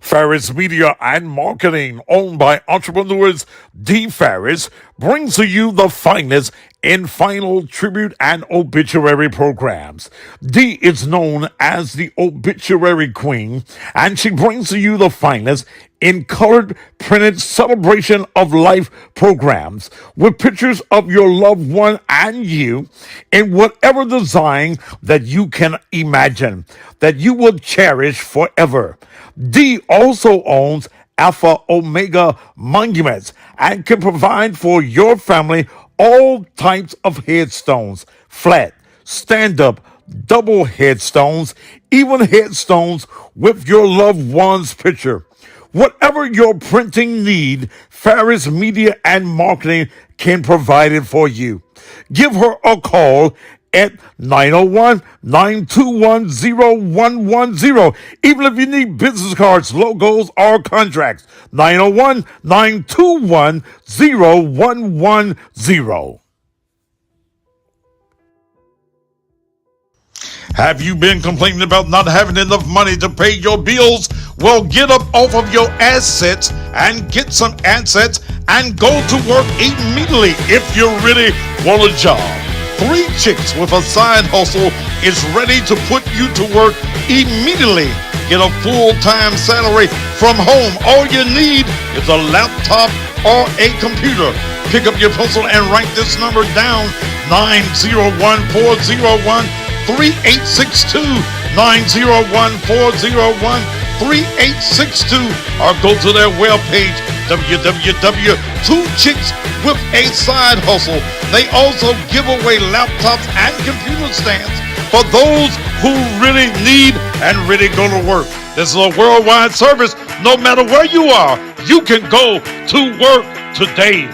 Ferris Media and Marketing, owned by entrepreneurs D. Ferris, brings to you the finest in final tribute and obituary programs. Dee is known as the obituary queen, and she brings to you the finest in colored printed celebration of life programs with pictures of your loved one and you in whatever design that you can imagine that you will cherish forever. Dee also owns Alpha Omega Monuments and can provide for your family all types of headstones, flat, stand-up, double headstones, even headstones with your loved one's picture. Whatever your printing need, Ferris Media and Marketing can provide it for you. Give her a call at 901-921-0110. Even if you need business cards, logos, or contracts, 901-921-0110. Have you been complaining about not having enough money to pay your bills? Well, get up off of your assets and get some assets and go to work immediately if you really want a job. 3 Chicks with a Side Hustle is ready to put you to work immediately. Get a full-time salary from home. All you need is a laptop or a computer. Pick up your pencil and write this number down: 901-401-3862, 901-401-3862, or go to their webpage, www.2chickswithaside-hustle. They also give away laptops and computer stands for those who really need and really go to work. This is a worldwide service. No matter where you are, you can go to work today.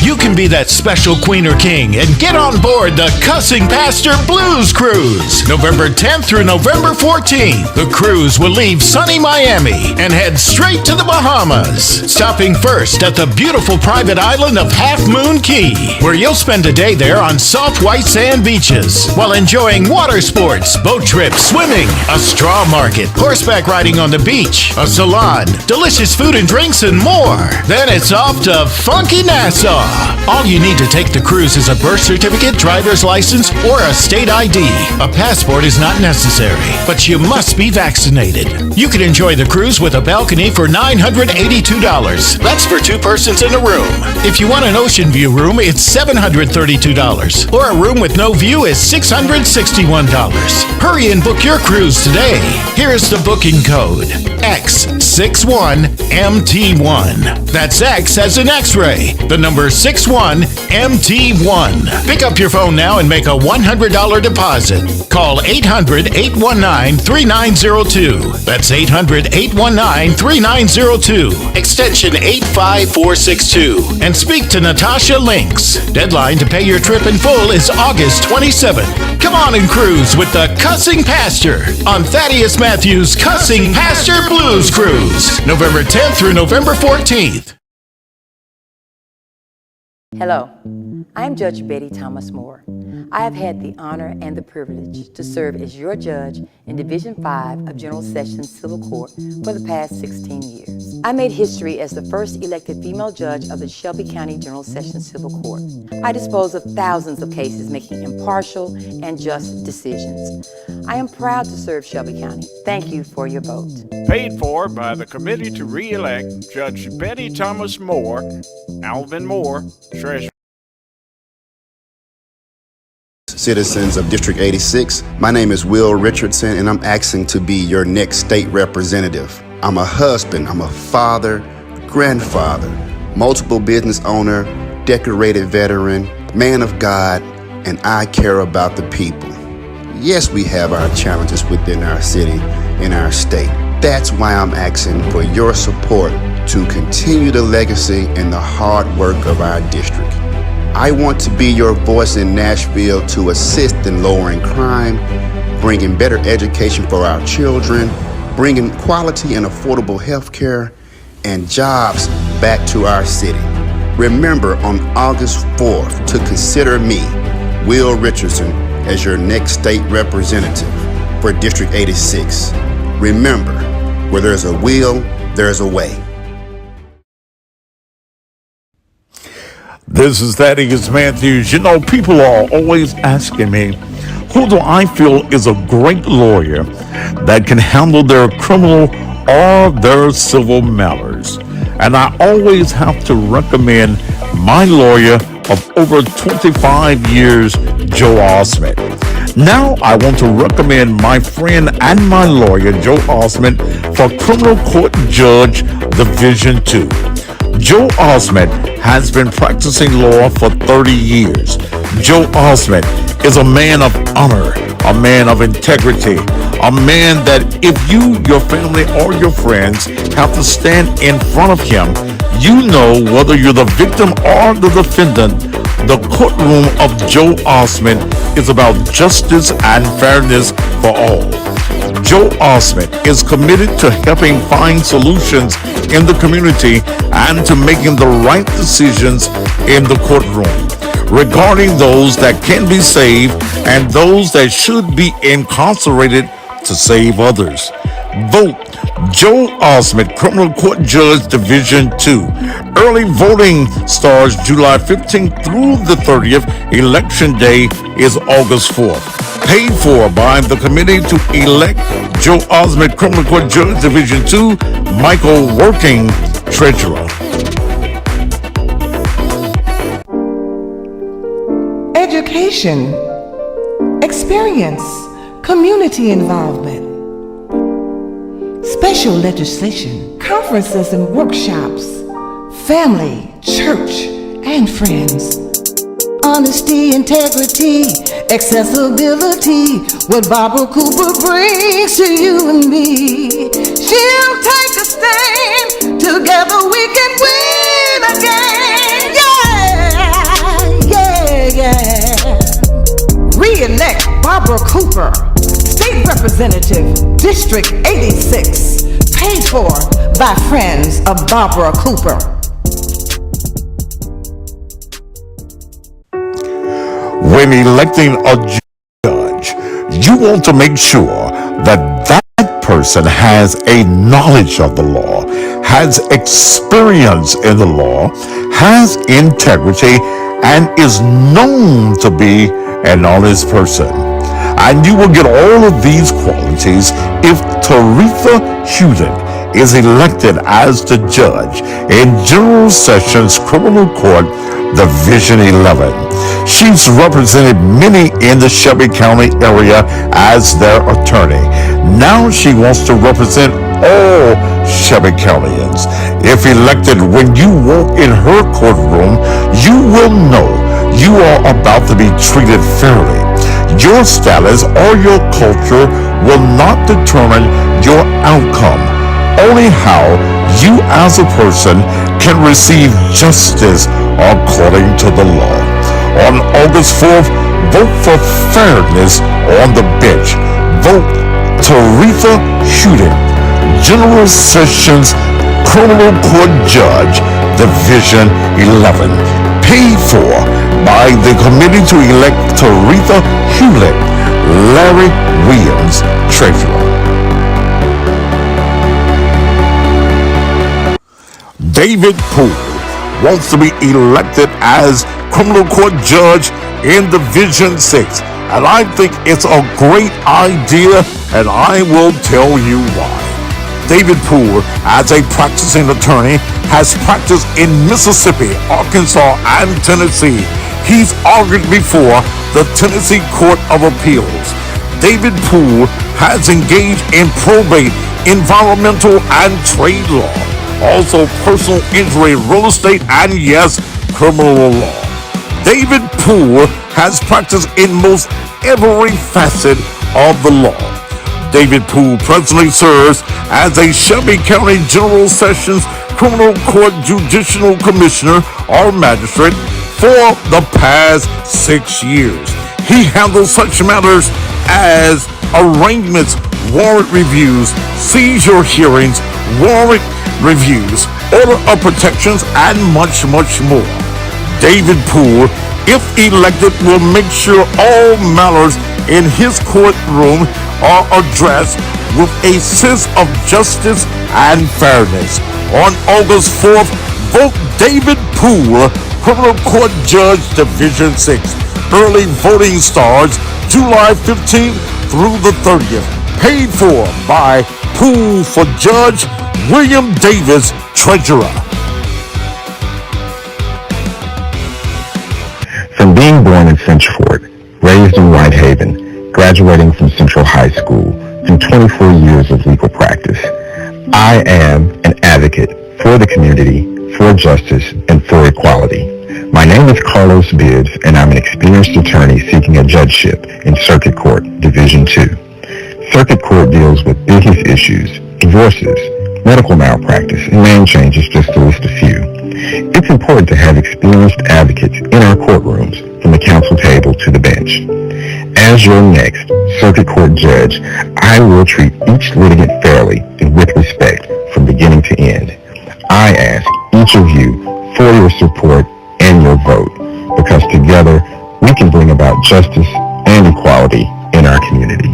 You can be that special queen or king and get on board the Cussing Pastor Blues Cruise. November 10th through November 14th. The cruise will leave sunny Miami and head straight to the Bahamas, stopping first at the beautiful private island of Half Moon Key, where you'll spend a day there on soft white sand beaches while enjoying water sports, boat trips, swimming, a straw market, horseback riding on the beach, a salon, delicious food and drinks, and more. Then it's off to funky Nassau. All you need to take the cruise is a birth certificate, driver's license, or a state ID. A passport is not necessary, but you must be vaccinated. You can enjoy the cruise with a balcony for $982. That's for 2 persons in a room. If you want an ocean view room, it's $732, or a room with no view is $661. Hurry and book your cruise today. Here's the booking code: X61MT1. That's X as in X-ray. The number 61MT1. Pick up your phone now and make a $100 deposit. Call 800-819-3902. That's 800-819-3902. Extension 85462. And speak to Natasha Links. Deadline to pay your trip in full is August 27th. Come on and cruise with the Cussing Pastor on Thaddeus Matthews' Cussing Pastor Blues Cruise, November 10th through November 14th. Hello, I'm Judge Betty Thomas Moore. I have had the honor and the privilege to serve as your judge in Division 5 of General Sessions Civil Court for the past 16 years. I made history as the first elected female judge of the Shelby County General Sessions Civil Court. I dispose of thousands of cases, making impartial and just decisions. I am proud to serve Shelby County. Thank you for your vote. Paid for by the Committee to Re-elect Judge Betty Thomas Moore, Alvin Moore, Treasurer. Citizens of District 86, my name is Will Richardson, and I'm asking to be your next state representative. I'm a husband, I'm a father, grandfather, multiple business owner, decorated veteran, man of God, and I care about the people. Yes, we have our challenges within our city and our state. That's why I'm asking for your support to continue the legacy and the hard work of our district. I want to be your voice in Nashville to assist in lowering crime, bringing better education for our children, bringing quality and affordable health care, and jobs back to our city. Remember on August 4th to consider me, Will Richardson, as your next state representative for District 86. Remember, where there's a will, there's a way. This is Thaddeus Matthews. You know, people are always asking me, who do I feel is a great lawyer that can handle their criminal or their civil matters? And I always have to recommend my lawyer of over 25 years, Joe Osment. Now I want to recommend my friend and my lawyer, Joe Osment, for Criminal Court Judge Division 2. Joe Osment has been practicing law for 30 years. Joe Osment is a man of honor, a man of integrity, a man that if you, your family, or your friends have to stand in front of him, you know whether you're the victim or the defendant, the courtroom of Joe Osment is about justice and fairness for all. Joe Osment is committed to helping find solutions in the community and to making the right decisions in the courtroom regarding those that can be saved and those that should be incarcerated to save others. Vote Joe Osment, Criminal Court Judge Division 2. Early voting starts July 15th through the 30th. Election day is August 4th. Paid for by the committee to elect Joe Osment, Criminal Court Judge Division 2, Michael Working, Treasurer. Education, experience, community involvement, special legislation, conferences and workshops, family, church, and friends. Honesty, integrity, accessibility, what Barbara Cooper brings to you and me. She'll take a stand, together we can win again. Yeah. Re-elect Barbara Cooper, State Representative, District 86, paid for by friends of Barbara Cooper. When electing a judge, you want to make sure that that person has a knowledge of the law, has experience in the law, has integrity, and is known to be an honest person. And you will get all of these qualities if Taretha Huden is elected as the judge in General Sessions Criminal Court Division 11. She's represented many in the Shelby County area as their attorney. Now she wants to represent all Shelby Countyans. If elected, when you walk in her courtroom, you will know you are about to be treated fairly. Your status or your culture will not determine your outcome. Only how you as a person can receive justice according to the law. On August 4th, vote for fairness on the bench. Vote Taretha Huden, General Sessions Criminal Court Judge, Division 11. Paid for by the committee to elect Taretha Huden, Larry Williams, Treasurer. David Poole wants to be elected as Criminal Court Judge in Division 6. And I think it's a great idea, and I will tell you why. David Poole, as a practicing attorney, has practiced in Mississippi, Arkansas, and Tennessee. He's argued before the Tennessee Court of Appeals. David Poole has engaged in probate, environmental, and trade law. Also personal injury, real estate, and yes, criminal law. David Poole has practiced in most every facet of the law. David Poole presently serves as a Shelby County General Sessions Criminal Court Judicial Commissioner or Magistrate for the past 6 years. He handles such matters as arraignments, warrant reviews, seizure hearings, warrant reviews, order of protections, and much more. David Poole if elected, will make sure all matters in his courtroom are addressed with a sense of justice and fairness. On August 4th, vote David Poole, Criminal Court Judge, Division 6. Early voting starts July 15th through the 30th. Paid for by Poole for Judge, William Davis, Treasurer. From being born in Centrefort, raised in Whitehaven, graduating from Central High School, through 24 years of legal practice, I am an advocate for the community, for justice, and for equality. My name is Carlos Bibbs, and I'm an experienced attorney seeking a judgeship in Circuit Court, Division 2. Circuit Court deals with business issues, divorces, medical malpractice, and name changes, just to list a few. It's important to have experienced advocates in our courtrooms, from the counsel table to the bench. As your next Circuit Court judge, I will treat each litigant fairly and with respect from beginning to end. I ask each of you for your support and your vote, because together we can bring about justice and equality in our community.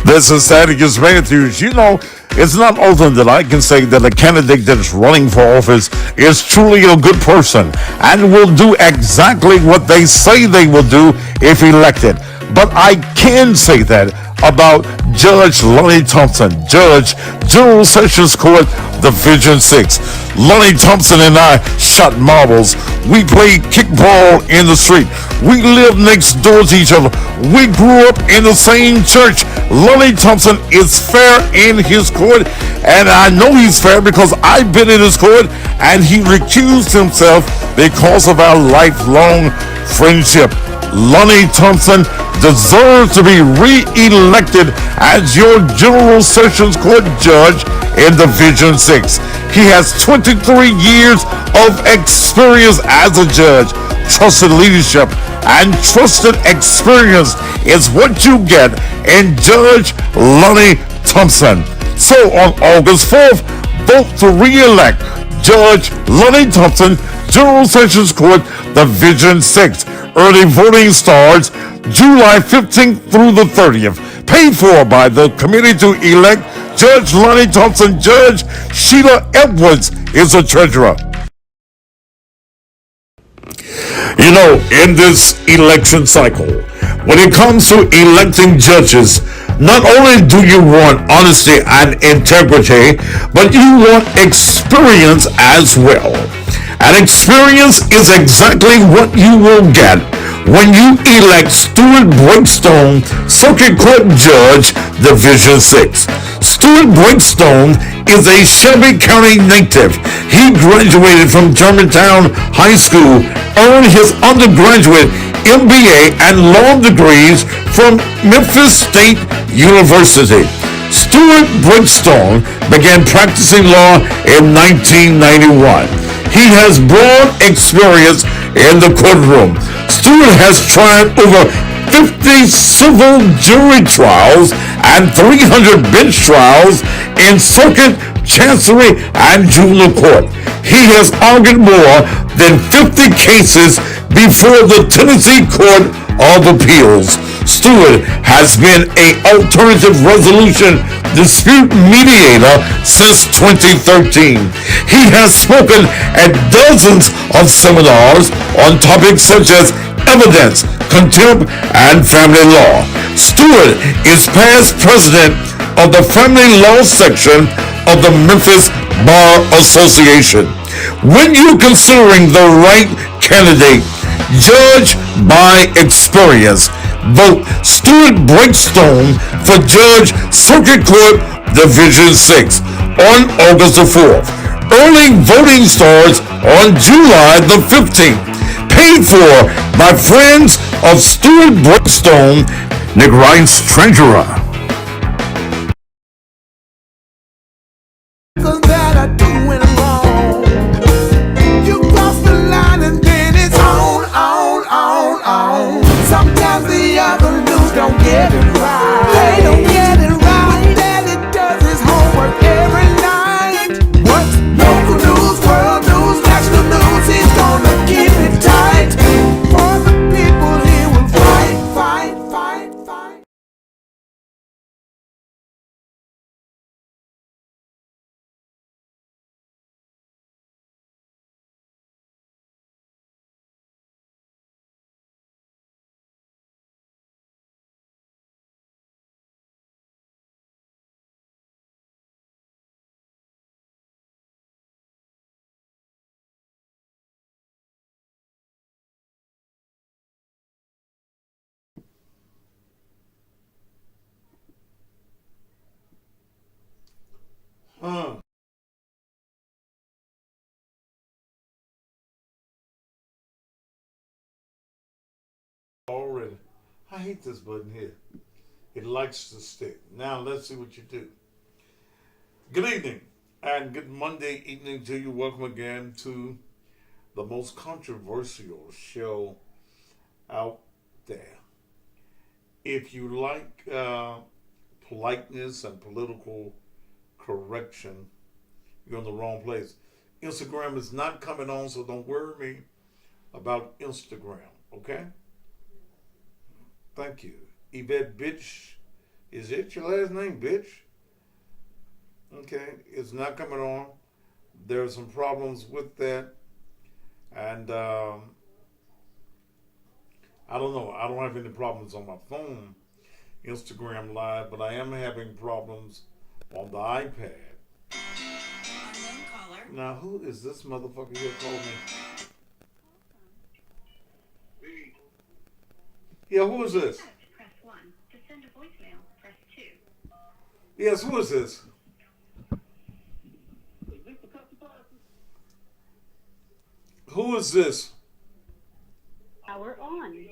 This is Thaddeus Matthews. You know, it's not often that I can say that a candidate that is running for office is truly a good person and will do exactly what they say they will do if elected. But I can say that about Judge Lonnie Thompson, Judge, General Sessions Court, Division 6. Lonnie Thompson and I shot marbles. We played kickball in the street. We lived next door to each other. We grew up in the same church. Lonnie Thompson is fair in his court, and I know he's fair because I've been in his court, and he recused himself because of our lifelong friendship. Lonnie Thompson deserves to be re-elected as your General Sessions Court Judge in Division 6. He has 23 years of experience as a judge. Trusted leadership and trusted experience is what you get in Judge Lonnie Thompson. So on August 4th, vote to re-elect Judge Lonnie Thompson, General Sessions Court, Division 6. Early voting starts July 15th through the 30th. Paid for by the committee to elect Judge Lonnie Thompson. Judge Sheila Edwards is the treasurer. You know, in this election cycle, when it comes to electing judges, not only do you want honesty and integrity, but you want experience as well. And experience is exactly what you will get when you elect Stuart Breakstone, Circuit Court Judge, Division 6. Stuart Breakstone is a Shelby County native. He graduated from Germantown High School, earned his undergraduate MBA and law degrees from Memphis State University. Stuart Breakstone began practicing law in 1991. He has broad experience in the courtroom. Stuart has tried over 50 civil jury trials and 300 bench trials in circuit, chancery, and juvenile court. He has argued more than 50 cases before the Tennessee Court of Appeals. Stuart has been an alternative resolution dispute mediator since 2013. He has spoken at dozens of seminars on topics such as evidence, contempt, and family law. Stuart is past president of the Family Law section of the Memphis Bar Association. When you're considering the right candidate, judge by experience. Vote Stuart Breakstone for Judge, Circuit Court, Division 6 on August the 4th. Early voting starts on July the 15th. Paid for by friends of Stuart Breakstone, Nick Rice, treasurer. What I hate this button here. It likes to stick. Now let's see what you do. Good evening and good Monday evening to you. Welcome again to the most controversial show out there. If you like politeness and political correction, you're in the wrong place. Instagram is not coming on, so don't worry me about Instagram, okay? Thank you. Yvette Bitch, is it your last name, bitch? Okay, it's not coming on. There's some problems with that. And I don't know. I don't have any problems on my phone, Instagram Live, but I am having problems on the iPad. Unknown caller. Now, who is this motherfucker here calling me? Yeah, who is this? Press 1. To send a voicemail, press 2. Yes, who is this? Who is this? Power on.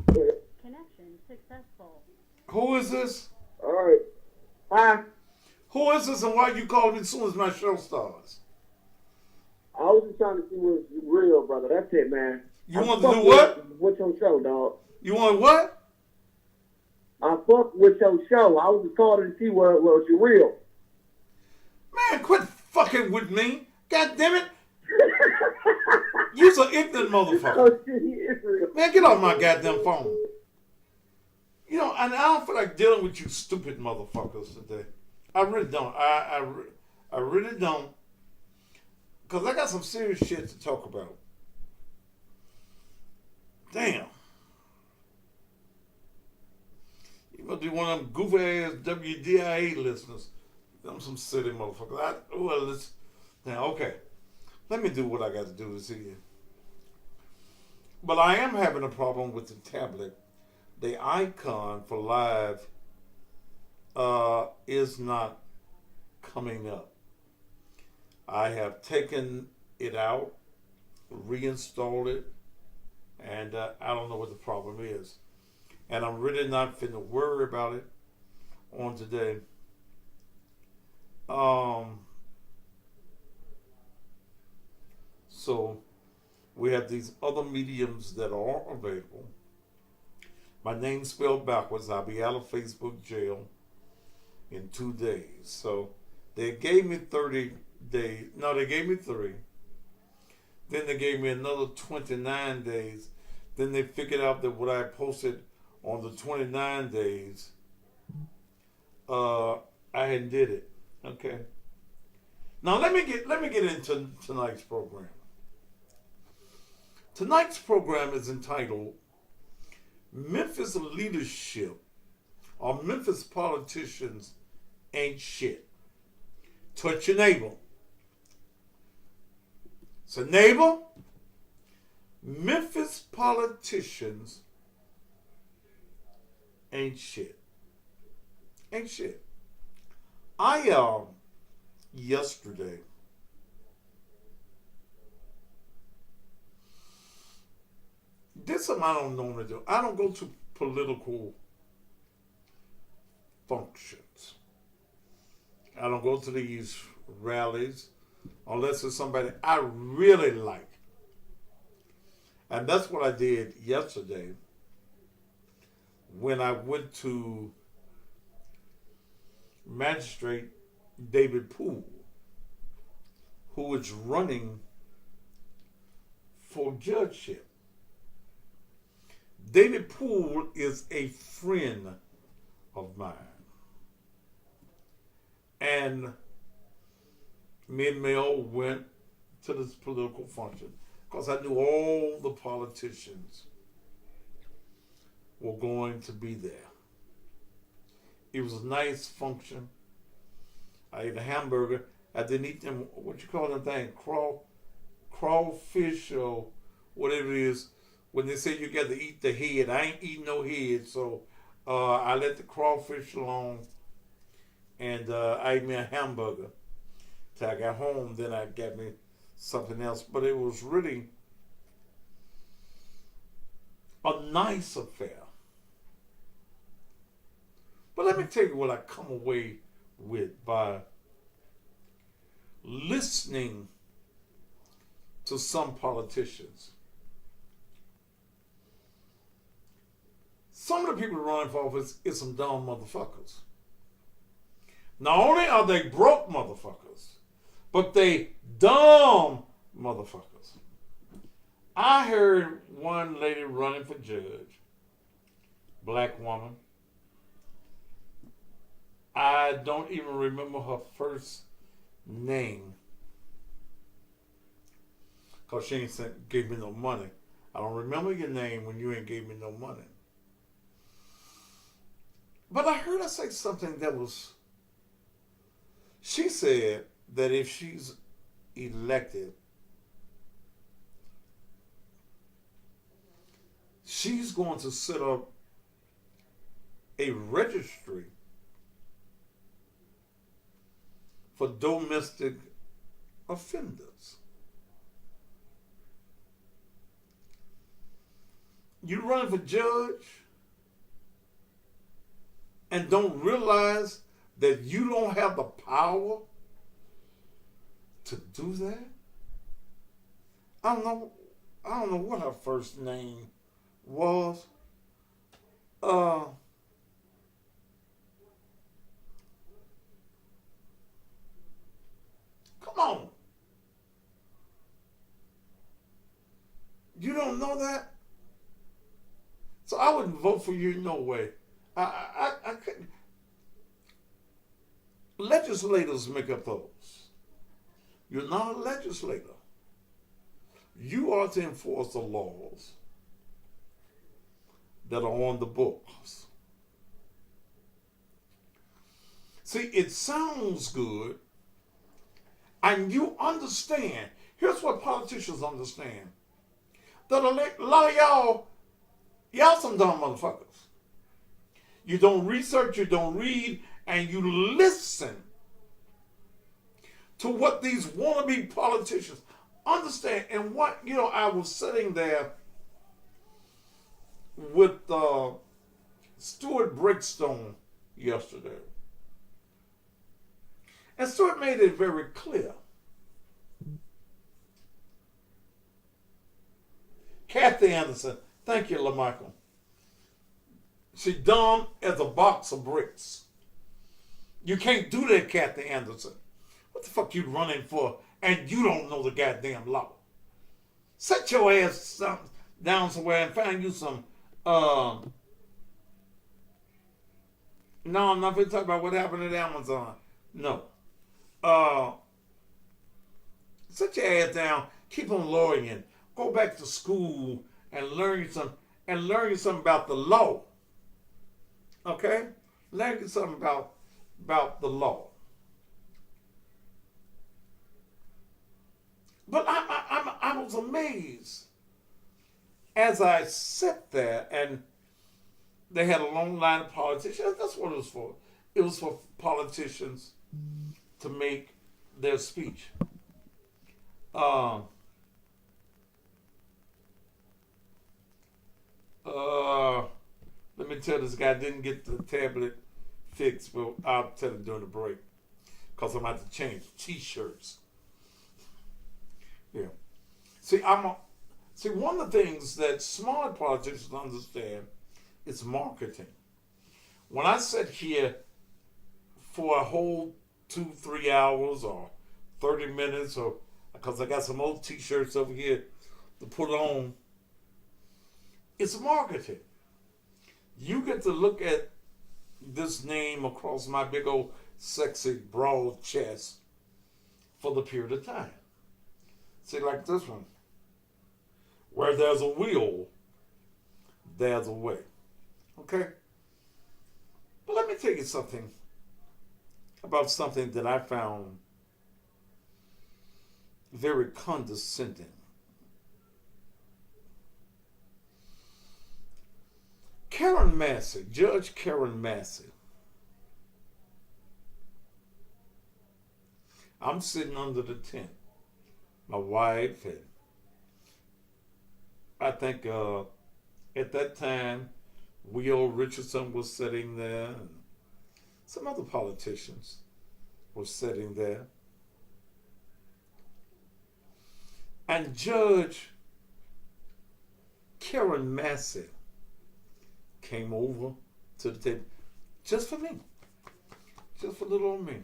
Connection successful. Who is this? All right. Hi. Who is this and why you calling me as soon as my show starts? I was just trying to see what's real, brother. That's it, man. You want to do what? What's your show, dog? You want what? I fuck with your show. I was just calling to see what was you real. Man, quit fucking with me. God damn it. You's an ignorant motherfucker. Oh, shit, he is real. Man, get off my goddamn phone. You know, and I don't feel like dealing with you stupid motherfuckers today. I really don't. I really don't. Because I got some serious shit to talk about. Damn. You must be one of them goofy ass WDIA listeners. Them some silly motherfuckers. Now, okay. Let me do what I got to do this evening. But I am having a problem with the tablet. The icon for live is not coming up. I have taken it out, reinstalled it, and I don't know what the problem is. And I'm really not finna worry about it on today. So we have these other mediums that are available. My name's spelled backwards. I'll be out of Facebook jail in 2 days. So they gave me 30 days. No, they gave me 3. Then they gave me another 29 days. Then they figured out that what I posted on the 29 days, I hadn't did it. Okay. Now let me get into tonight's program. Tonight's program is entitled Memphis Leadership or Memphis Politicians Ain't Shit. Touch your neighbor. So neighbor, Memphis politicians ain't shit. Ain't shit. I yesterday did something I don't normally do. I don't go to political functions. I don't go to these rallies unless it's somebody I really like. And that's what I did yesterday when I went to Magistrate David Poole, who is running for judgeship. David Poole is a friend of mine. And me and Mel went to this political function because I knew all the politicians were going to be there. It was a nice function. I ate a hamburger. I didn't eat them, what you call them thing, crawfish or whatever it is. When they say you got to eat the head, I ain't eating no head, so I let the crawfish alone, and I ate me a hamburger. Till I got home, then I got me something else. But it was really a nice affair. But let me tell you what I come away with by listening to some politicians. Some of the people running for office is some dumb motherfuckers. Not only are they broke motherfuckers, but they dumb motherfuckers. I heard one lady running for judge, black woman. I don't even remember her first name because she ain't gave me no money. I don't remember your name when you ain't gave me no money. But I heard her say something that was, she said that if she's elected, she's going to set up a registry for domestic offenders. You run for judge and don't realize that you don't have the power to do that? I don't know what her first name was. Come on. You don't know that? So I wouldn't vote for you no way. I couldn't. Legislators make up those. You're not a legislator. You are to enforce the laws that are on the books. See, it sounds good, and you understand. Here's what politicians understand. That a lot of y'all some dumb motherfuckers. You don't research, you don't read, and you listen to what these wannabe politicians understand. And what, I was sitting there with Stuart Breakstone yesterday. And Stuart made it very clear. Kathy Anderson, thank you, LaMichael. She dumb as a box of bricks. You can't do that, Kathy Anderson. What the fuck you running for and you don't know the goddamn law? Set your ass down somewhere and find you some, no, I'm not going to talk about what happened at Amazon. No. Sit your ass down, keep on lawyering, go back to school and learn something about the law. Okay? Learn something about the law. But I was amazed as I sat there and they had a long line of politicians. That's what it was for. It was for politicians to make their speech. Let me tell this guy, I didn't get the tablet fixed, but I'll tell him during the break because I'm about to change t-shirts. Yeah. See, one of the things that smart politicians understand is marketing. When I sit here for a whole 2-3 hours or 30 minutes, or because I got some old t-shirts over here to put on, it's marketing. You get to look at this name across my big old sexy broad chest for the period of time. See, like this one. Where there's a will, there's a way. Okay? But let me tell you something about something that I found very condescending. Karen Massey, Judge Karen Massey. I'm sitting under the tent. My wife and I think At that time, Will Richardson was sitting there, and some other politicians were sitting there. And Judge Karen Massey came over to the table just for me, just for little old me.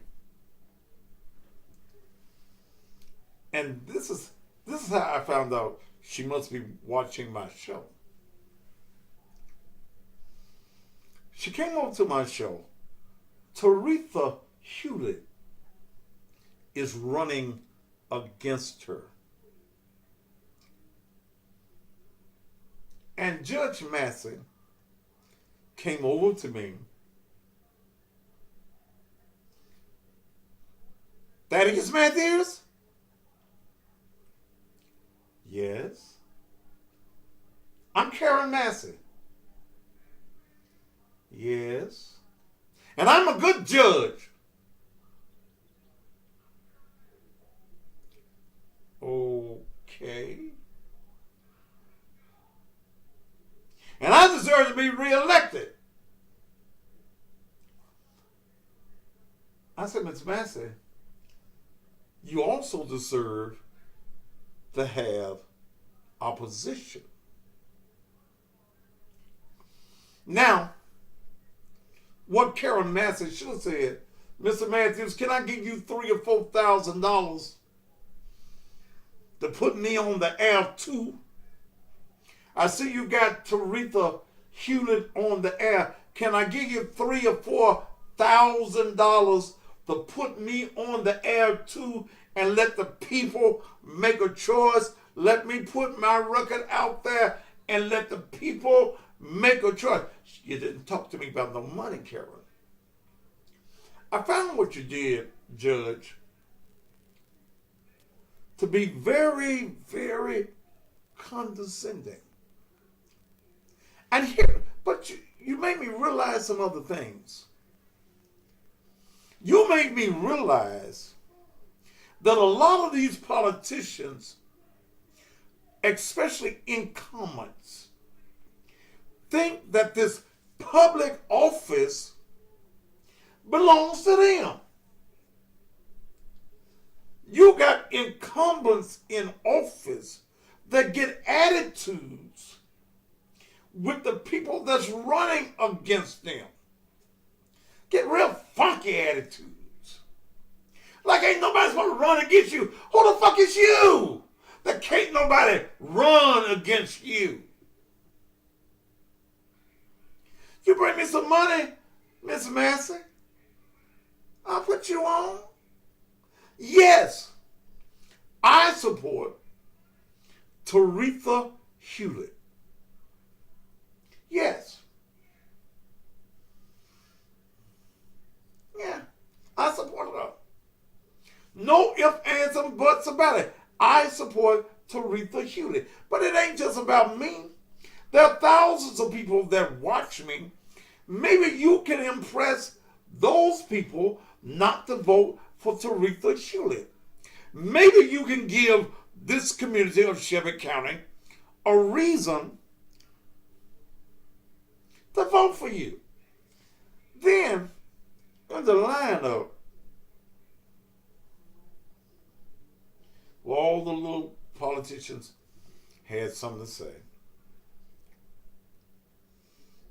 And this is how I found out she must be watching my show. She came over to my show. Taretha Hewlett is running against her. And Judge Massey came over to me. Thaddeus Matthews? Yes. I'm Karen Massey. Yes. And I'm a good judge. Okay. And I deserve to be reelected. I said, Ms. Massey, you also deserve to have opposition. Now, what Karen Massey should have said, Mr. Matthews, can I give you $3,000 or $4,000 to put me on the air too? I see you got Taretha Hewlett on the air. Can I give you $3,000 or $4,000 to put me on the air too and let the people make a choice? Let me put my record out there and let the people make a choice. You didn't talk to me about no money, Karen. I found what you did, Judge, to be very, very condescending. And here, but you made me realize some other things. You made me realize that a lot of these politicians, especially incumbents, think that this public office belongs to them. You got incumbents in office that get attitudes with the people that's running against them. Get real funky attitudes. Like ain't nobody supposed to run against you. Who the fuck is you? That can't nobody run against you. You bring me some money, Miss Massey, I'll put you on. Yes, I support Taretha Hewlett. Yes. Yeah, I support her. No ifs, ands, and buts about it. I support Taretha Hewlett. But it ain't just about me. There are thousands of people that watch me. Maybe you can impress those people not to vote for Taretha Hewlett. Maybe you can give this community of Shelby County a reason to vote for you. Then, in the lineup, well, all the little politicians had something to say.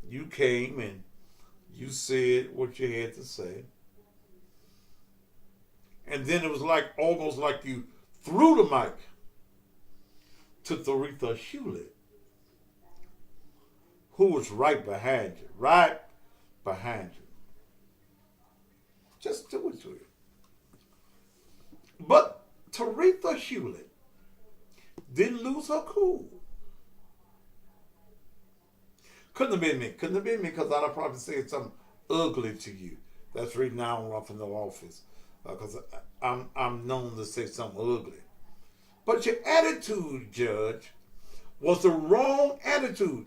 You came and you said what you had to say. And then it was like almost like you threw the mic to Taretha Hewlett, who was right behind you. Right behind you. Just do it to you. But Taretha Hewlett didn't lose her cool. Couldn't have been me. Couldn't have been me because I'd have probably said something ugly to you. That's the reason I don't run for no office. Because I'm known to say something ugly. But your attitude, Judge, was the wrong attitude.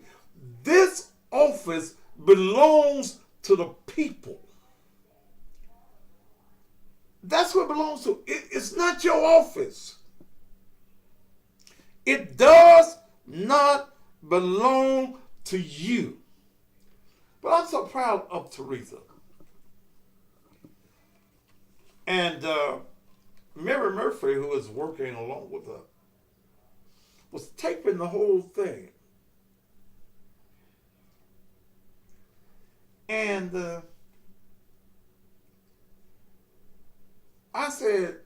This office belongs to the people. That's what it belongs to. It's not your office. It does not belong to you. But I'm so proud of Teresa. And Mary Murphy, who was working along with her, was taping the whole thing. And I said,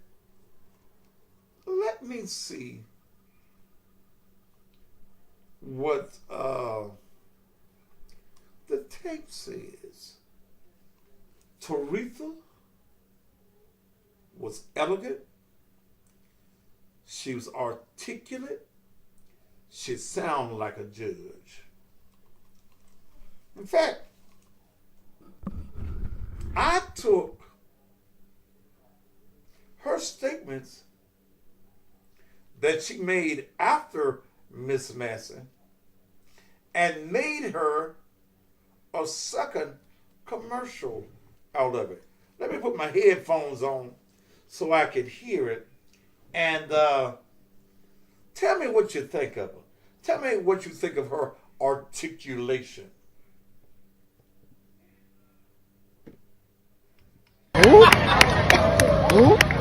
let me see what the tape says. Teresa was elegant. She was articulate. She sounded like a judge. In fact, I took her statements that she made after Miss Massey and made her a second commercial out of it. Let me put my headphones on so I could hear it. And tell me what you think of her. Tell me what you think of her articulation.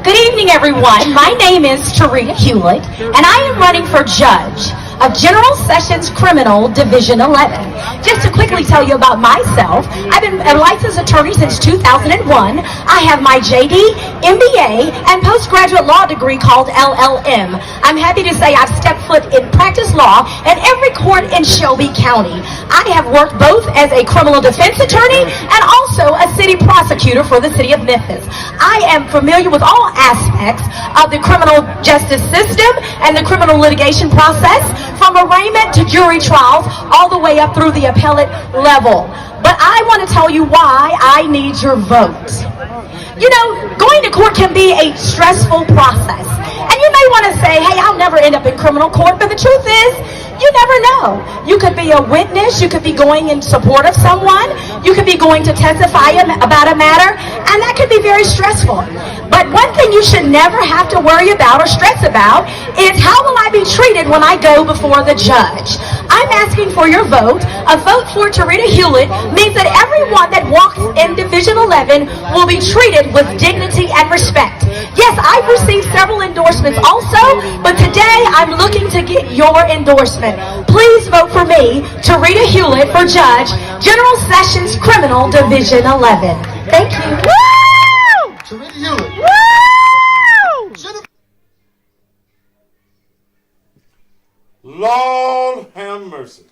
Good evening, everyone. My name is Tarita Hewlett, and I am running for judge of General Sessions Criminal Division 11. Just to quickly tell you about myself, I've been a licensed attorney since 2001. I have my JD, MBA, and postgraduate law degree called LLM. I'm happy to say I've stepped foot in practice law at every court in Shelby County. I have worked both as a criminal defense attorney and also a city prosecutor for the city of Memphis. I am familiar with all aspects of the criminal justice system and the criminal litigation process, from arraignment to jury trials, all the way up through the appellate level. But I want to tell you why I need your vote. You know, going to court can be a stressful process. And you may want to say, hey, I'll never end up in criminal court, but the truth is, you never know. You could be a witness, you could be going in support of someone, you could be going to testify about a matter, and that could be very stressful. But one thing you should never have to worry about or stress about is, how will I be treated when I go before the judge? I'm asking for your vote. A vote for Tarita Hewlett means that everyone that walks in Division 11 will be treated with dignity and respect. Yes, I've received several endorsements also, but today I'm looking to get your endorsement. Please vote for me, Tarita Hewlett, for Judge, General Sessions Criminal Division 11. Thank you. Woo! Tarita Hewlett. Woo! Lord have mercy.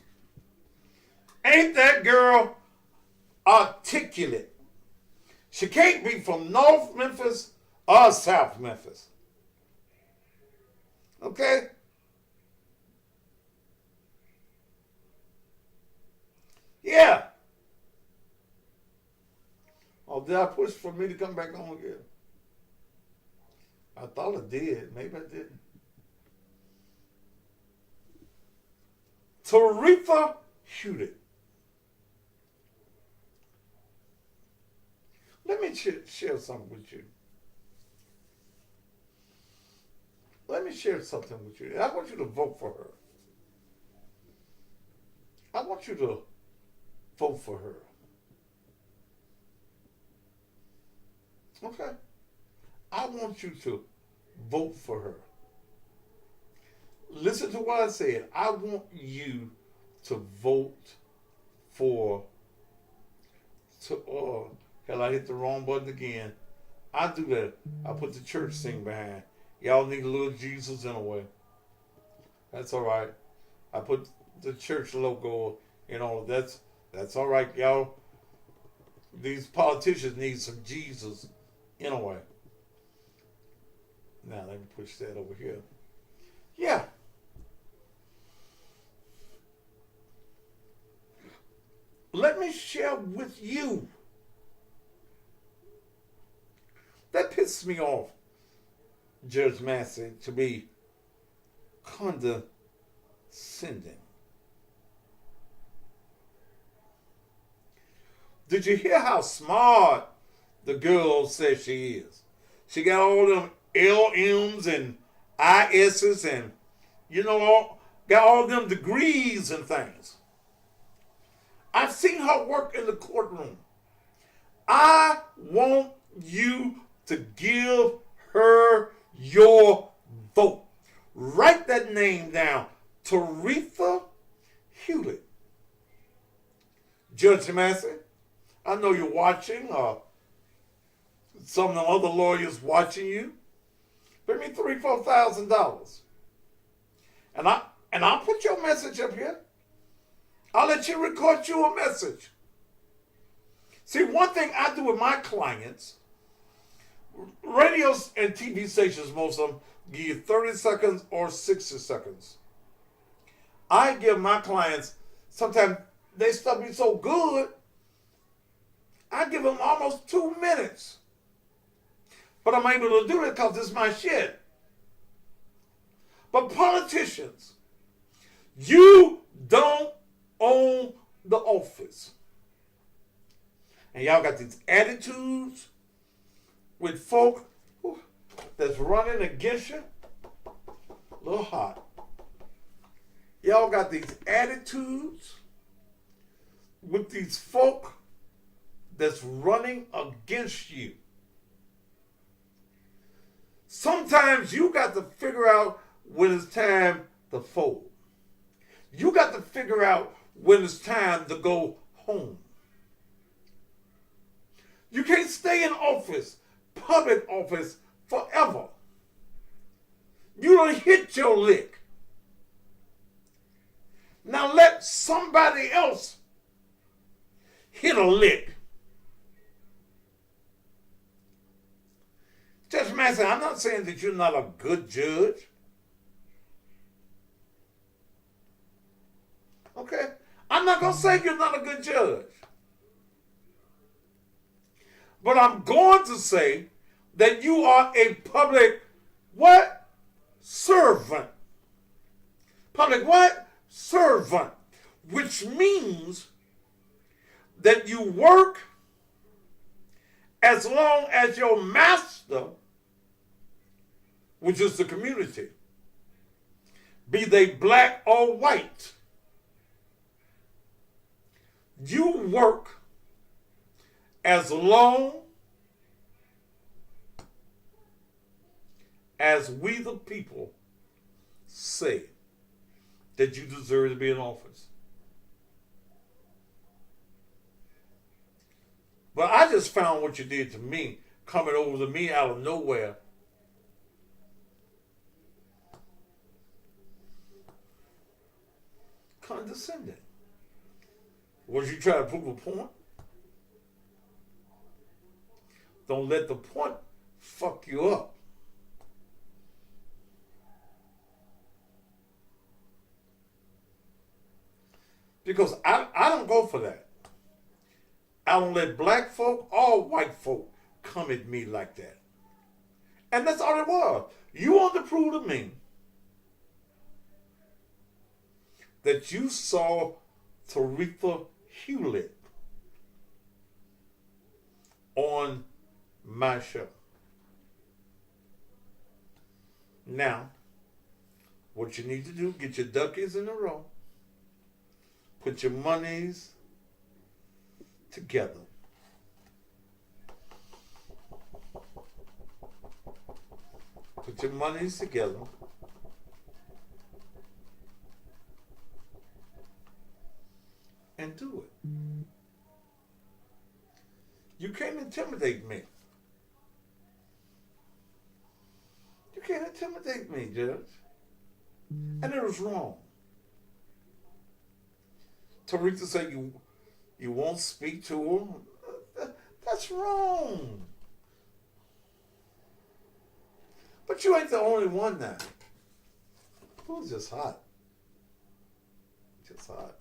Ain't that girl articulate? She can't be from North Memphis or South Memphis. Okay? Yeah. Oh, did I push for me to come back on again? I thought I did. Maybe I didn't. Teresa Hewlett. Let me share something with you. Let me share something with you. I want you to vote for her. I want you to vote for her. Okay? I want you to vote for her. Listen to what I said. I want you to vote for. Hell, I hit the wrong button again. I do that. I put the church thing behind. Y'all need a little Jesus in a way. That's all right. I put the church logo. That's all right, y'all. These politicians need some Jesus in a way. Now let me push that over here. Yeah. Let me share with you. That pisses me off, Judge Massey, to be condescending. Did you hear how smart the girl says she is? She got all them LMs and ISs and, got all them degrees and things. I've seen her work in the courtroom. I want you to give her your vote. Write that name down. Taretha Hewlett. Judge Massey, I know you're watching. Some of the other lawyers watching you. Bring me $3,000-$4,000. And I'll put your message up here. I'll let you record you a message. See, one thing I do with my clients, radios and TV stations, most of them, give you 30 seconds or 60 seconds. I give my clients, sometimes they stuff me so good, I give them almost 2 minutes. But I'm able to do it because it's my shit. But politicians, you don't own the office. And y'all got these attitudes with folk that's running against you. A little hot. Y'all got these attitudes with these folk that's running against you. Sometimes you got to figure out when it's time to fold. You got to figure out when it's time to go home. You can't stay in office, public office, forever. You don't hit your lick. Now let somebody else hit a lick. Judge Massey, I'm not saying that you're not a good judge. Okay? I'm not going to say you're not a good judge. But I'm going to say that you are a public what? Servant. Public what? Servant. Which means that you work as long as your master, which is the community, be they black or white, you work as long as we the people say that you deserve to be in office. But I just found what you did to me, coming over to me out of nowhere. Condescending. Was you trying to prove a point? Don't let the point fuck you up. Because I don't go for that. I don't let black folk or white folk come at me like that. And that's all it was. You want to prove to me that you saw Taretha Hewlett on my show. Now, what you need to do, get your duckies in a row. Put your monies together. Put your monies together. And do it. You can't intimidate me. You can't intimidate me, Judge. And it was wrong. Taretha said you won't speak to her. That's wrong. But you ain't the only one now. It was just hot. Just hot.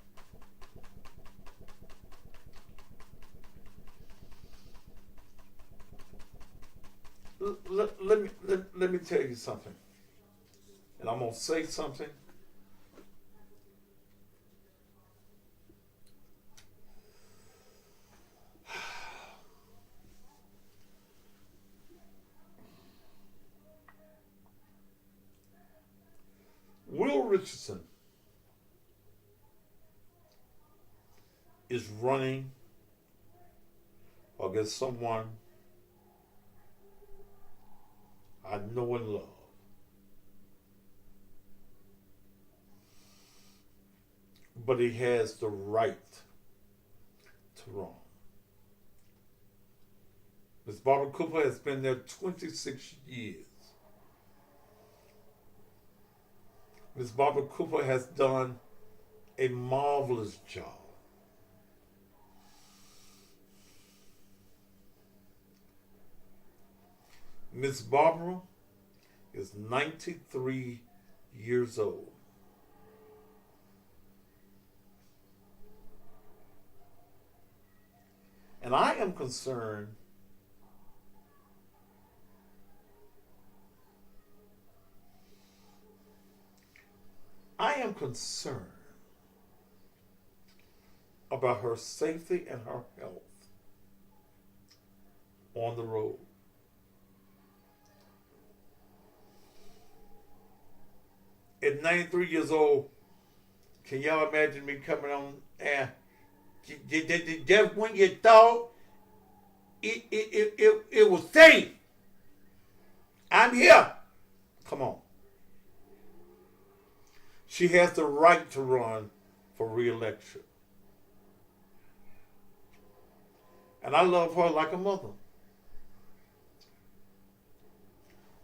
Let me tell you something. And I'm going to say something. Will Richardson is running against someone I know and love. But he has the right to run. Ms. Barbara Cooper has been there 26 years. Ms. Barbara Cooper has done a marvelous job. Ms. Barbara is 93 years old. And I am concerned about her safety and her health on the road. At 93 years old, can y'all imagine me coming on air? Just when you thought it was safe, I'm here. Come on. She has the right to run for re-election. And I love her like a mother.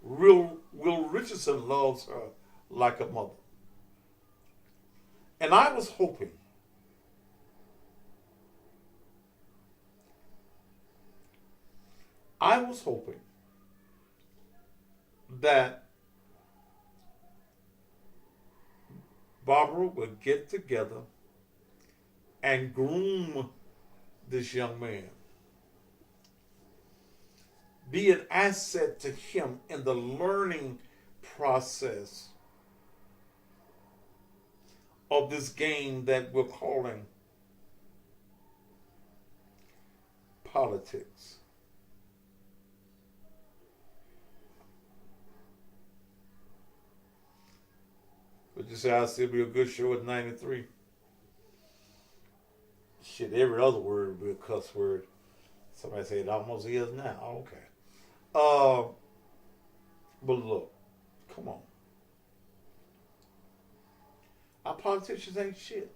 Will Richardson loves her like a mother. And I was hoping that Barbara would get together and groom this young man. Be an asset to him in the learning process of this game that we're calling politics. Would you say I'll still be a good show at 93? Shit, every other word would be a cuss word. Somebody say it almost is now. Okay. But look, come on. Our politicians ain't shit.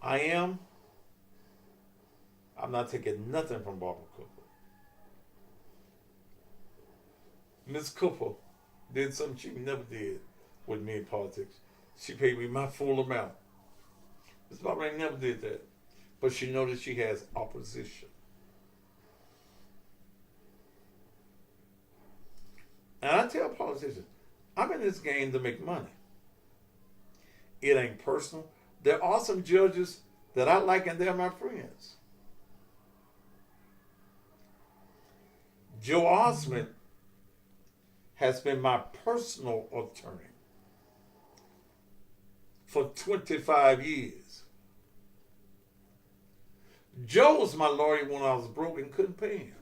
I'm not taking nothing from Barbara Cooper. Ms. Cooper did something she never did with me in politics. She paid me my full amount. Ms. Barbara ain't never did that. But she knows that she has opposition. And I tell politicians, I'm in this game to make money. It ain't personal. There are some judges that I like and they're my friends. Joe Osment has been my personal attorney for 25 years. Joe was my lawyer when I was broke and couldn't pay him.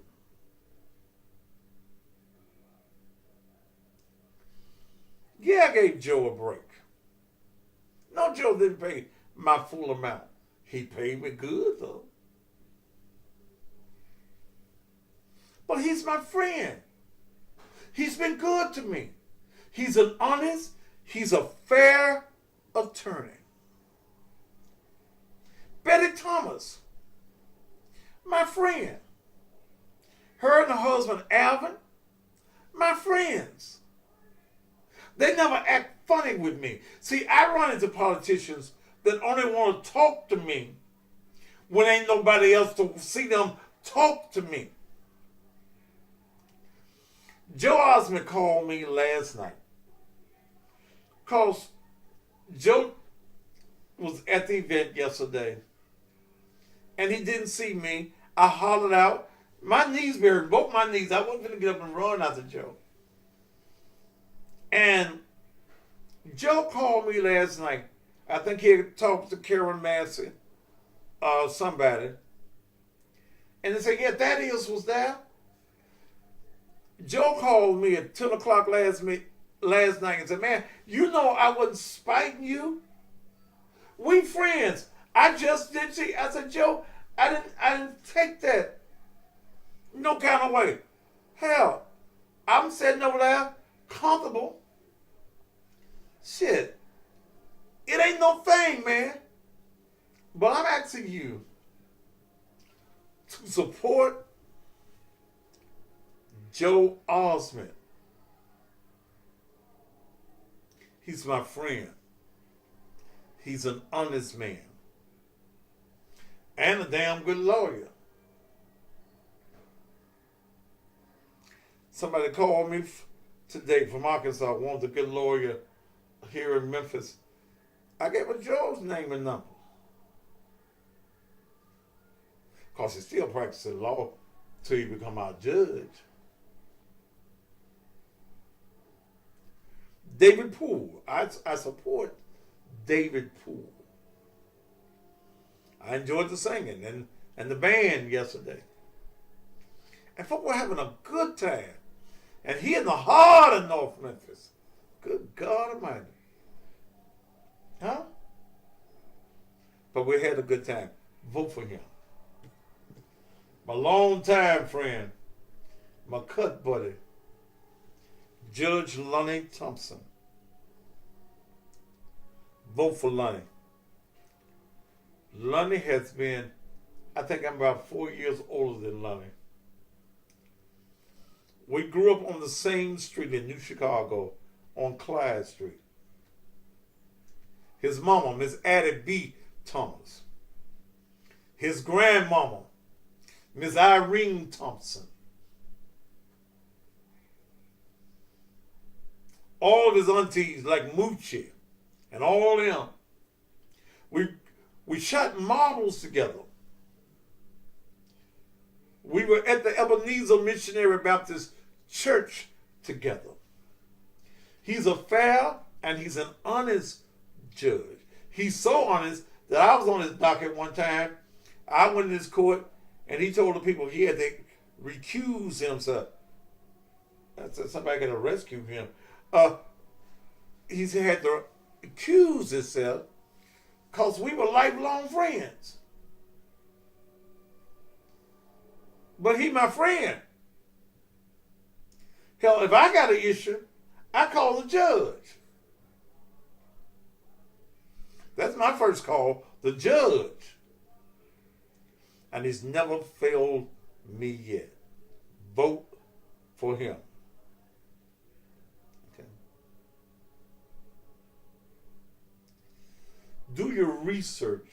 Yeah, I gave Joe a break. No, Joe didn't pay my full amount. He paid me good, though. But he's my friend. He's been good to me. He's an honest, he's a fair attorney. Betty Thomas, my friend. Her and her husband, Alvin, my friends. They never act funny with me. See, I run into politicians that only want to talk to me when ain't nobody else to see them talk to me. Joe Osment called me last night because Joe was at the event yesterday and he didn't see me. I hollered out. My knees were hurting, both my knees. I wasn't going to get up and run after Joe. And Joe called me last night. I think he had talked to Karen Massey or somebody. And they said, yeah, Thaddeus was there. Joe called me at 10 o'clock last last night and said, man, you know I wasn't spiting you. We friends. I just did see. I said, Joe, I didn't take that no kind of way. Hell, I'm sitting over there, comfortable. Shit. It ain't no thing, man. But I'm asking you to support Joe Osment. He's my friend. He's an honest man. And a damn good lawyer. Somebody called me today from Arkansas, wanted a good lawyer here in Memphis. I gave her Joe's name and number. Because he's still practicing law till you become our judge. David Poole. I support David Poole. I enjoyed the singing and the band yesterday. And folk were having a good time. And he in the heart of North Memphis. Good God Almighty. Huh? But we had a good time. Vote for him. My longtime friend, my cut buddy, Judge Lonnie Thompson. Vote for Lonnie. Lonnie has been, I think I'm about 4 years older than Lonnie. We grew up on the same street in New Chicago on Clyde Street. His mama, Miss Addie B. Thomas. His grandmama, Miss Irene Thompson. All of his aunties like Moochie and all them. We shot marbles together. We were at the Ebenezer Missionary Baptist Church together. He's a fair and he's an honest judge. He's so honest that I was on his docket one time. I went in his court and he told the people he had to recuse himself. I said somebody got to rescue him. He had to accuse himself because we were lifelong friends. But he my friend. Hell, if I got an issue, I call the judge. That's my first call, the judge. And he's never failed me yet. Vote for him. Okay. Do your research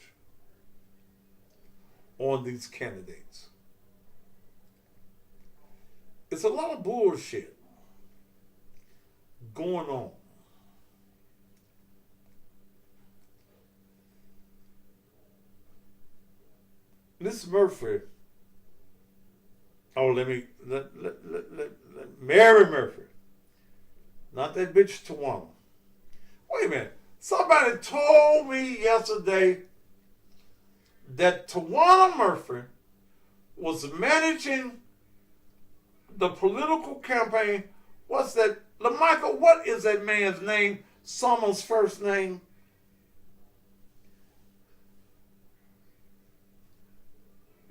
on these candidates. It's a lot of bullshit going on. Miss Murphy, let Mary Murphy, not that bitch Tawana. Wait a minute. Somebody told me yesterday that Tawana Murphy was managing the political campaign. What's that? LaMichael, what is that man's name? Summer's first name?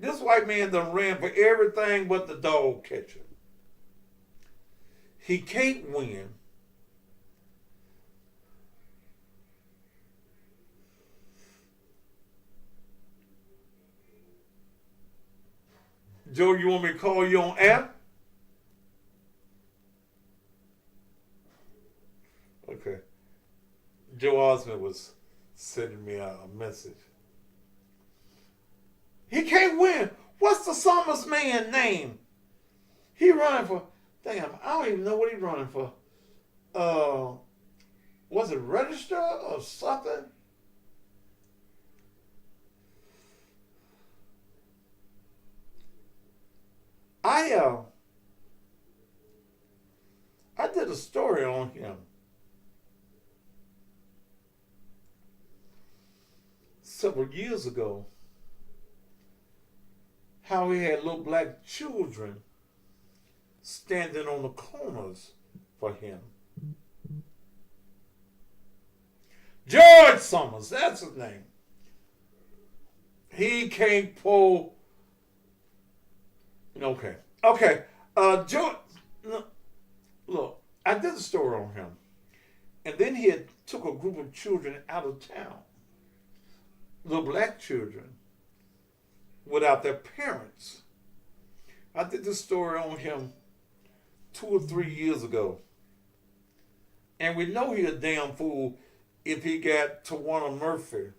This white man done ran for everything but the dog catcher. He can't win. Joe, you want me to call you on air? Okay. Joe Osment was sending me a message. He can't win. What's the Summers man name? He running for, damn, I don't even know what he's running for. Was it register or something? I did a story on him several years ago. How he had little black children standing on the corners for him. George Summers, that's his name. He can't pull. Okay. George, look, I did a story on him. And then he had took a group of children out of town. Little black children without their parents. I did this story on him 2 or 3 years ago. And we know he a damn fool if he got Tawana Murphy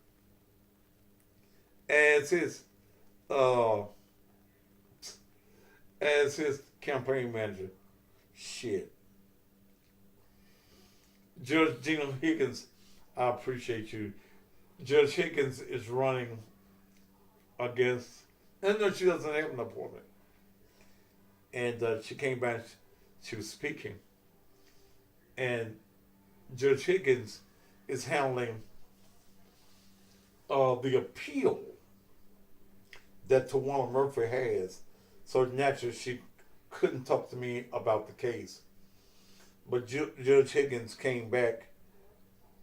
as his campaign manager. Shit. Judge Gina Higgins, I appreciate you. Judge Higgins is running against, and no, she doesn't have an appointment. And she came back, she was speaking. And Judge Higgins is handling the appeal that Tawana Murphy has. So naturally, she couldn't talk to me about the case. But Judge Higgins came back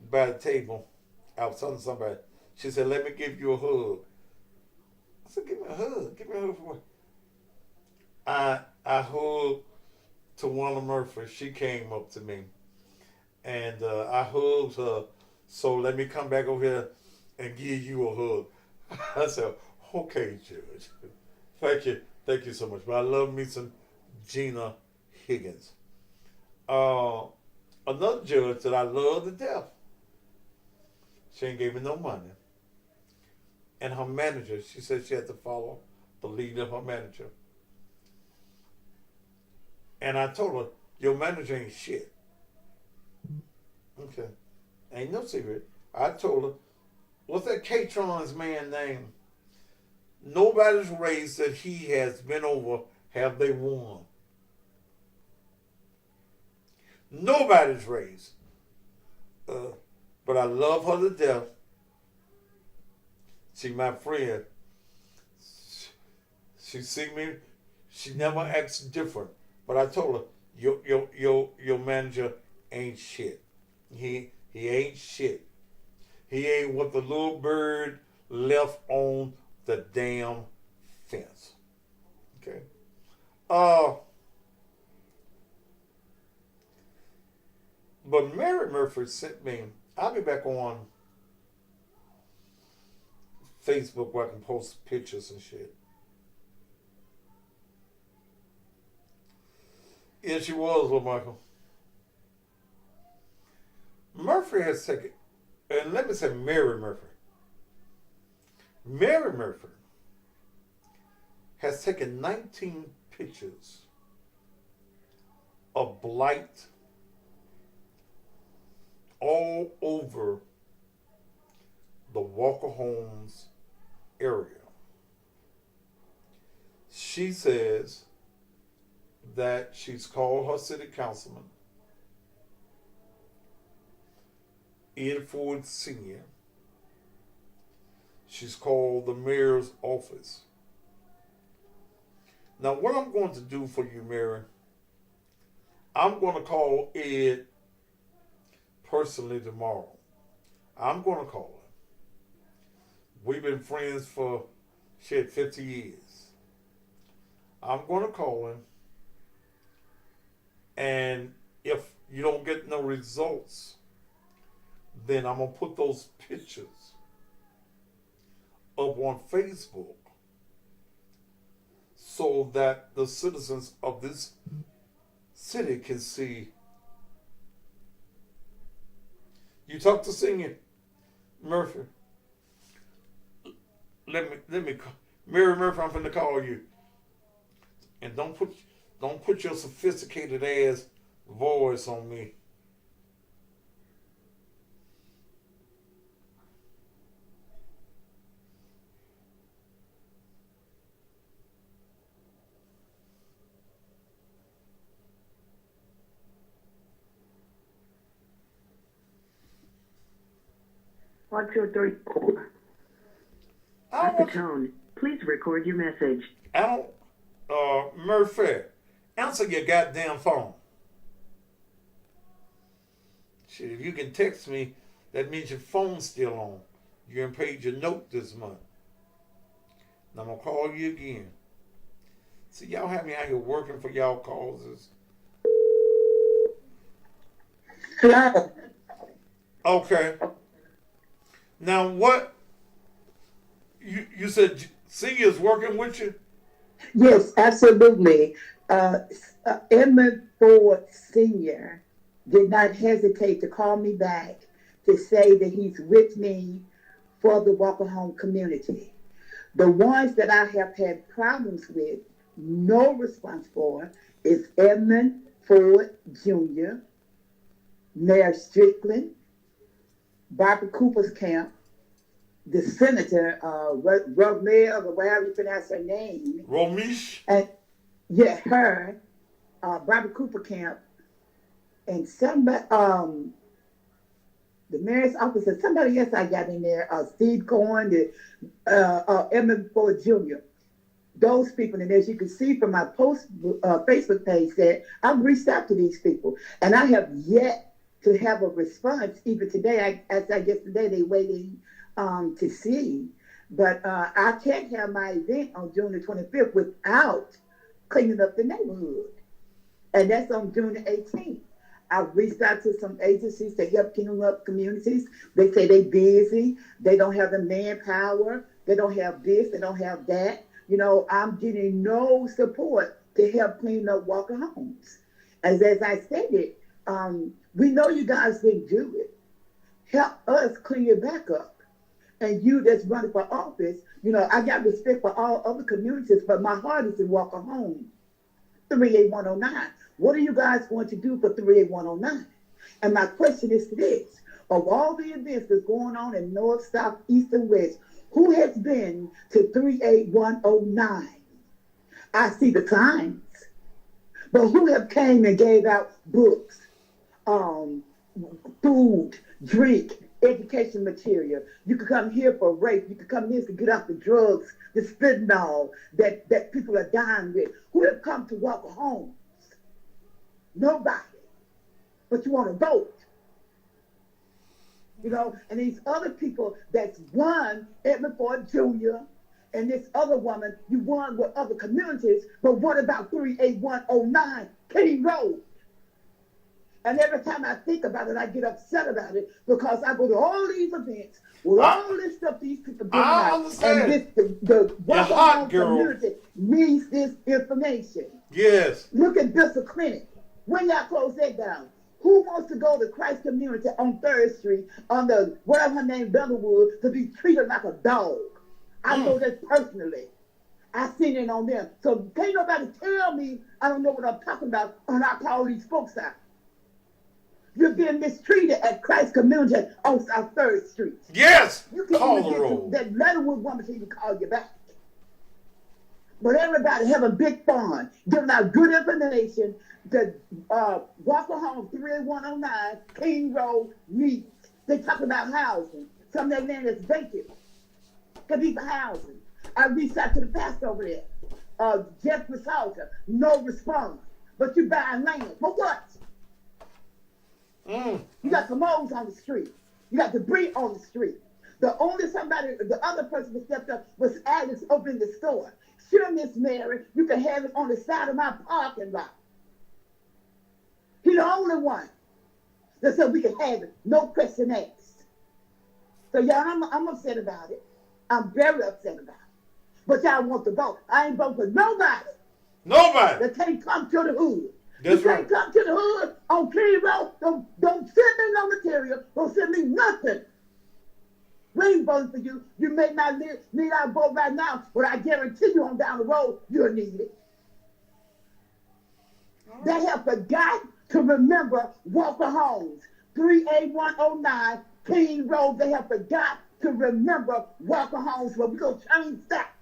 by the table. I was telling somebody. She said, "Let me give you a hug." I said, "Give me a hug. Give me a hug for what?" I hugged Tawana Murphy. She came up to me. And I hugged her. So let me come back over here and give you a hug. I said, "Okay, Judge. Thank you. Thank you so much." But I love me some Gina Higgins. Another judge that I love to death. She ain't gave me no money. And her manager, she said she had to follow the lead of her manager. And I told her, your manager ain't shit. Okay. Ain't no secret. I told her, what's that K-Tron's man name? Nobody's race that he has been over have they won. Nobody's race. But I love her to death. She my friend. She see me. She never acts different. But I told her, your manager ain't shit. He ain't shit. He ain't what the little bird left on the damn fence. Okay. But Mary Murphy sent me. I'll be back on Facebook where I can post pictures and shit. Yeah, she was with Michael. Murphy has taken, and let me say Mary Murphy. Mary Murphy has taken 19 pictures of blight all over the Walker Homes area. She says that she's called her city councilman, Ed Ford Sr. She's called the mayor's office. Now, what I'm going to do for you, Mary, I'm going to call Ed personally tomorrow. I'm going to call him. We've been friends for 50 years. I'm going to call him. And if you don't get no results, then I'm going to put those pictures up on Facebook so that the citizens of this city can see. You talk to Senior Murphy. Let me Mary Murphy, I'm finna call you. And don't put your sophisticated ass voice on me. What's your 34? At the tone, please record your message. Murphy, answer your goddamn phone. Shit, if you can text me, That means your phone's still on. You ain't paid your note this month. And I'm going to call you again. See, y'all have me out here working for y'all causes. Hello. Okay. Now, what? You said senior's working with you? Yes, absolutely. Edmund Ford Sr. did not hesitate to call me back to say that he's with me for the Walker Home community. The ones that I have had problems with, no response for, is Edmund Ford Jr., Mayor Strickland, Barbara Cooper's camp, the senator, Romeo, or whatever you pronounce her name. Romish? And yeah, her, Barbara Cooper camp, and somebody, the mayor's office, and somebody else I got in there, Steve Cohen, Edmund Ford Jr. Those people, and as you can see from my Facebook page, that I've reached out to these people, and I have yet to have a response. Even today, I guess today they're waiting to see. But I can't have my event on June the 25th without cleaning up the neighborhood, and that's on June the 18th. I've reached out to some agencies to help clean up communities. They say they're busy. They don't have the manpower. They don't have this. They don't have that. You know, I'm getting no support to help clean up Walker Homes. As I stated, we know you guys didn't do it. Help us clean it back up. And you that's running for office, you know, I got respect for all other communities, but my heart is in Walker Home, 38109. What are you guys going to do for 38109? And my question is this: of all the events that's going on in North, South, East, and West, who has been to 38109? I see the signs, but who have came and gave out books, food, drink, education material? You could come here for rape. You could come here to get off the drugs, the fentanyl that people are dying with. Who have come to Walker Homes? Nobody. But you want to vote. You know, and these other people that's won, Edmund Ford Jr., and this other woman, you won with other communities, but what about 38109 King Road? And every time I think about it, I get upset about it because I go to all these events with all this stuff these people do out, and this the Walker Home community needs this information. Yes. Look at Bissell Clinic. When y'all close that down, who wants to go to Christ Community on 3rd Street on the whatever her name, Beverwood, to be treated like a dog? I know that personally. I seen it on them. So can't nobody tell me I don't know what I'm talking about when I call these folks out. You're being mistreated at Christ Community on South 3rd Street. Yes. You can't even get that Leatherwood woman to even call you back. But everybody have a big fund, giving out good information. The Walker Home 38109 King Road needs. They talk about housing. Some of that land is vacant. Could be for housing. I reached out to the pastor over there, Jeff Masalta, no response. But you buying land for what? You got commodes on the street. You got debris on the street. The other person that stepped up was Alex opening the store. Sure, Miss Mary, you can have it on the side of my parking lot. He's the only one that said we can have it, no question asked. So y'all, I'm upset about it. I'm very upset about it. But y'all want to vote. I ain't voting for nobody. Nobody. That can't come to the hood. That's you right. can't come to the hood on King Road. Don't send me no material. Don't send me nothing. We ain't voting for you. You may not need our vote right now, but I guarantee you on down the road, you'll need it. Right. They have forgot to remember Walker Homes, 38109 King Road. They have forgot to remember Walker Homes, but we're going to change that.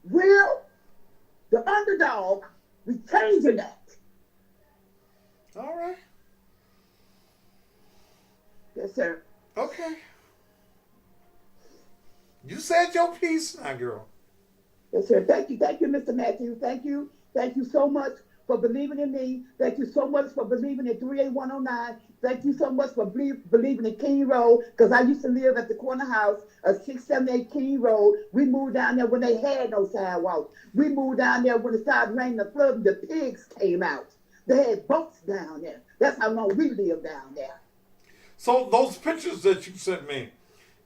Will, the underdog, we changing that. All right. Yes, sir. Okay. You said your piece now, girl. Yes, sir. Thank you, Mr. Matthew. Thank you so much for believing in me. Thank you so much for believing in 38109. Thank you so much for believing in King Road, because I used to live at the corner house of 678 King Road. We moved down there when they had no sidewalks. We moved down there when it started raining and flooding. The pigs came out. They had boats down there. That's how long we lived down there. So those pictures that you sent me,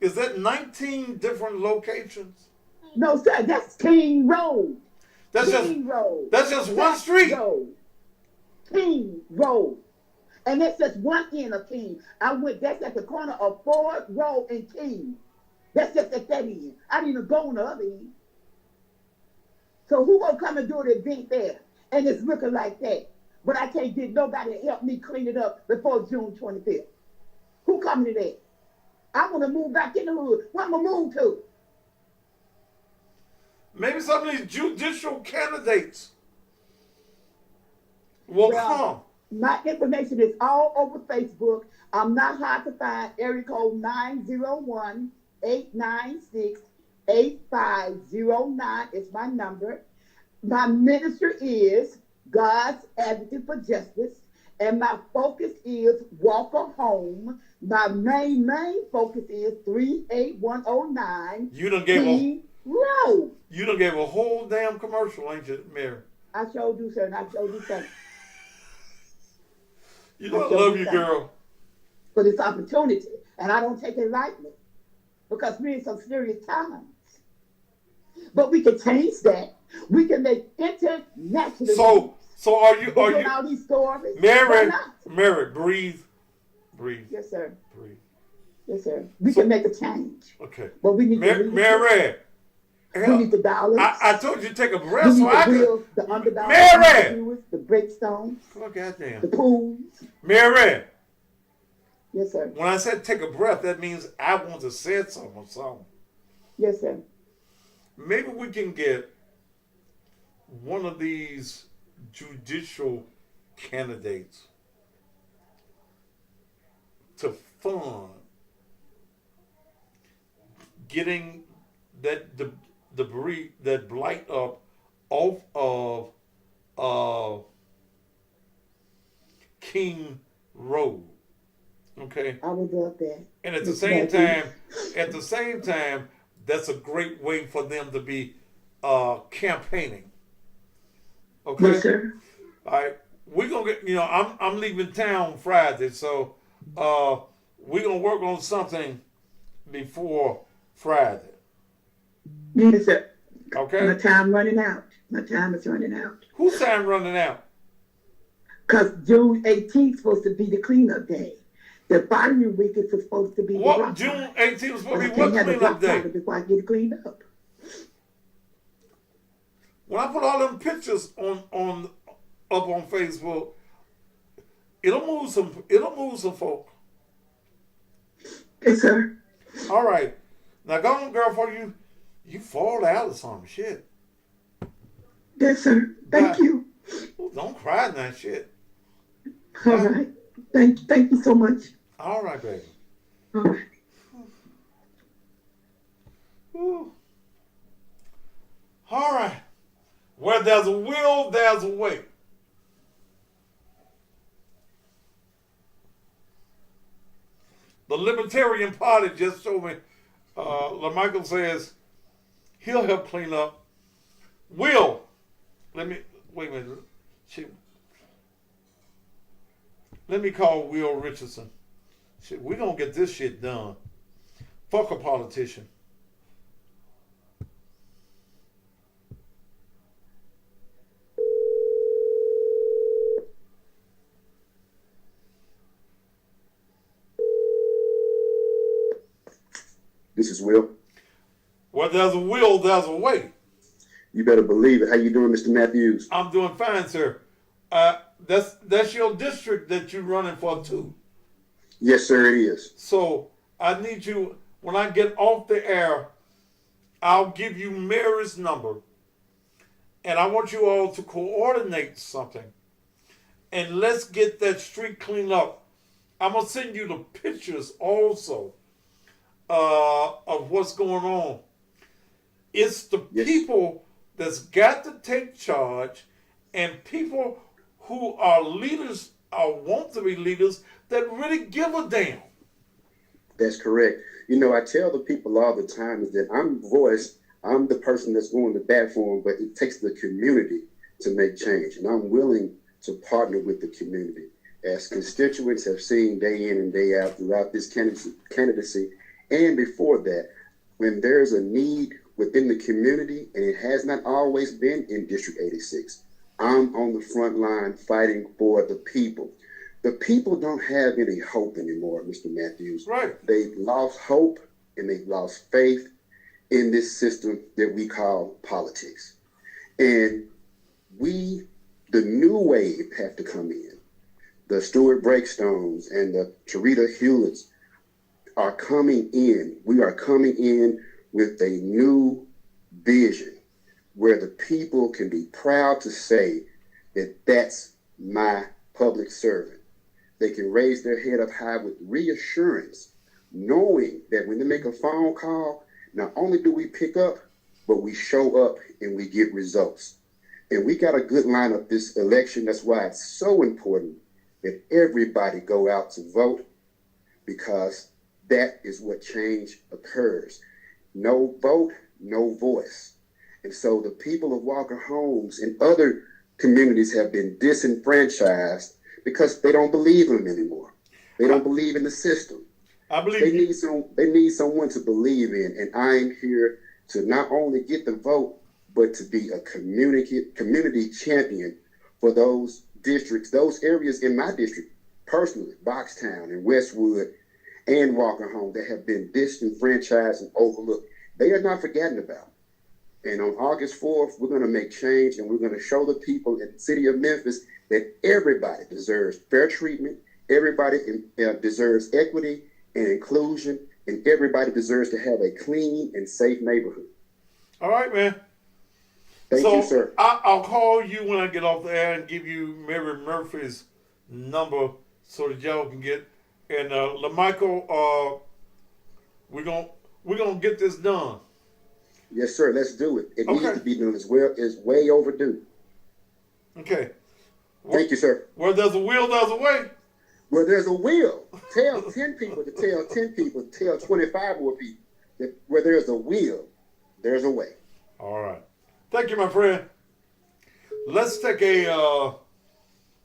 is that 19 different locations? No, sir, that's King Road. That's King Road. That's just one street. Road. King Road. And that's just one end of King. That's at the corner of Ford Road and King. That's just at that end. I didn't even go on the other end. So who gonna come and do an event there? And it's looking like that. But I can't get nobody to help me clean it up before June 25th. Who coming to that? I want to move back in the hood. Where am I move to? Maybe some of these judicial candidates will come. My information is all over Facebook. I'm not hard to find. Area code 901-896-8509 is my number. My ministry is God's Advocate for Justice, and my focus is Walker Home. My main focus is 38109. You done gave Road. You done gave a whole damn commercial, ain't you, Mary? I sure do, sir, and I sure do thank you. You know I love you, girl. For this opportunity, and I don't take it lightly, because we're in some serious times. But we can change that. We can make international. So are you all these stories? Mary, breathe. Yes, sir. Breathe. Yes, sir. We can make a change. Okay. But we need Mary. We need the dollars. I told you to take a breath so I could. The underdogs, Mary! the breakstones. Oh, goddamn. The pools. Mary! Yes, sir. When I said take a breath, that means I want to say something or something. Yes, sir. Maybe we can get one of these judicial candidates to fund getting that debris, that blight up off of King Road. Okay. I would love that. And at the same time, that's a great way for them to be campaigning. Okay. Yes, sir. All right. We're gonna get. I'm leaving town Friday, so we're gonna work on something before Friday. Yes, sir. Okay. My time running out. My time is running out. Whose time running out? Because June 18th is supposed to be the cleanup day. The following week is supposed to be what? June 18th was supposed to be what cleanup day? Before I get it cleaned up. When I put all them pictures up on Facebook, it'll move some folk. Yes, sir. All right. Now go on, girl, for you fall out of some shit. Yes, sir. Thank you. Don't cry in that shit. All right. Thank you so much. All right, baby. All right. Whew. All right. Where there's a will, there's a way. The Libertarian Party just told me, LaMichael says he'll help clean up. Will, wait a minute. Let me call Will Richardson. We're going to get this shit done. Fuck a politician. This is Will. Where there's a will, there's a way. You better believe it. How you doing, Mr. Matthews? I'm doing fine, sir. That's your district that you're running for too. Yes, sir, it is. So I need you, when I get off the air, I'll give you Mary's number. And I want you all to coordinate something. And let's get that street cleaned up. I'm going to send you the pictures also of what's going on. It's the people that's got to take charge, and people who are leaders or want to be leaders that really give a damn. That's correct. You know, I tell the people all the time is that I'm the person that's going to bat for them, but it takes the community to make change. And I'm willing to partner with the community. As constituents have seen day in and day out throughout this candidacy and before that, when there's a need within the community, and it has not always been in District 86, I'm on the front line fighting for the people. The people don't have any hope anymore, Mr. Matthews. Right. They've lost hope and they've lost faith in this system that we call politics. And we, the new wave, have to come in. The Stuart Breakstones and the Tarita Hewletts are coming in. We are coming in with a new vision where the people can be proud to say that that's my public servant. They can raise their head up high with reassurance, knowing that when they make a phone call, not only do we pick up, but we show up and we get results. And we got a good lineup this election. That's why it's so important that everybody go out to vote, because that is what change occurs. No vote, no voice. And so the people of Walker Homes and other communities have been disenfranchised because they don't believe in them anymore. They don't believe in the system. I believe they need someone to believe in, and I'm here to not only get the vote, but to be a community champion for those districts, those areas in my district, personally, Boxtown and Westwood and Walker Home, that have been disenfranchised and overlooked. They are not forgotten about. And on August 4th, we're going to make change, and we're going to show the people in the city of Memphis that everybody deserves fair treatment, everybody deserves equity and inclusion, and everybody deserves to have a clean and safe neighborhood. All right, man. Thank you, sir. I'll call you when I get off the air and give you Mary Murphy's number so that y'all can get. And LaMichael, we're gonna get this done. Yes, sir. Let's do it. It needs to be done as well. It's way overdue. Okay. Thank you, sir. Where there's a will, there's a way. Where there's a will, tell 10 people to tell 10 people, tell 25 more people that where there's a will, there's a way. All right. Thank you, my friend. Let's take a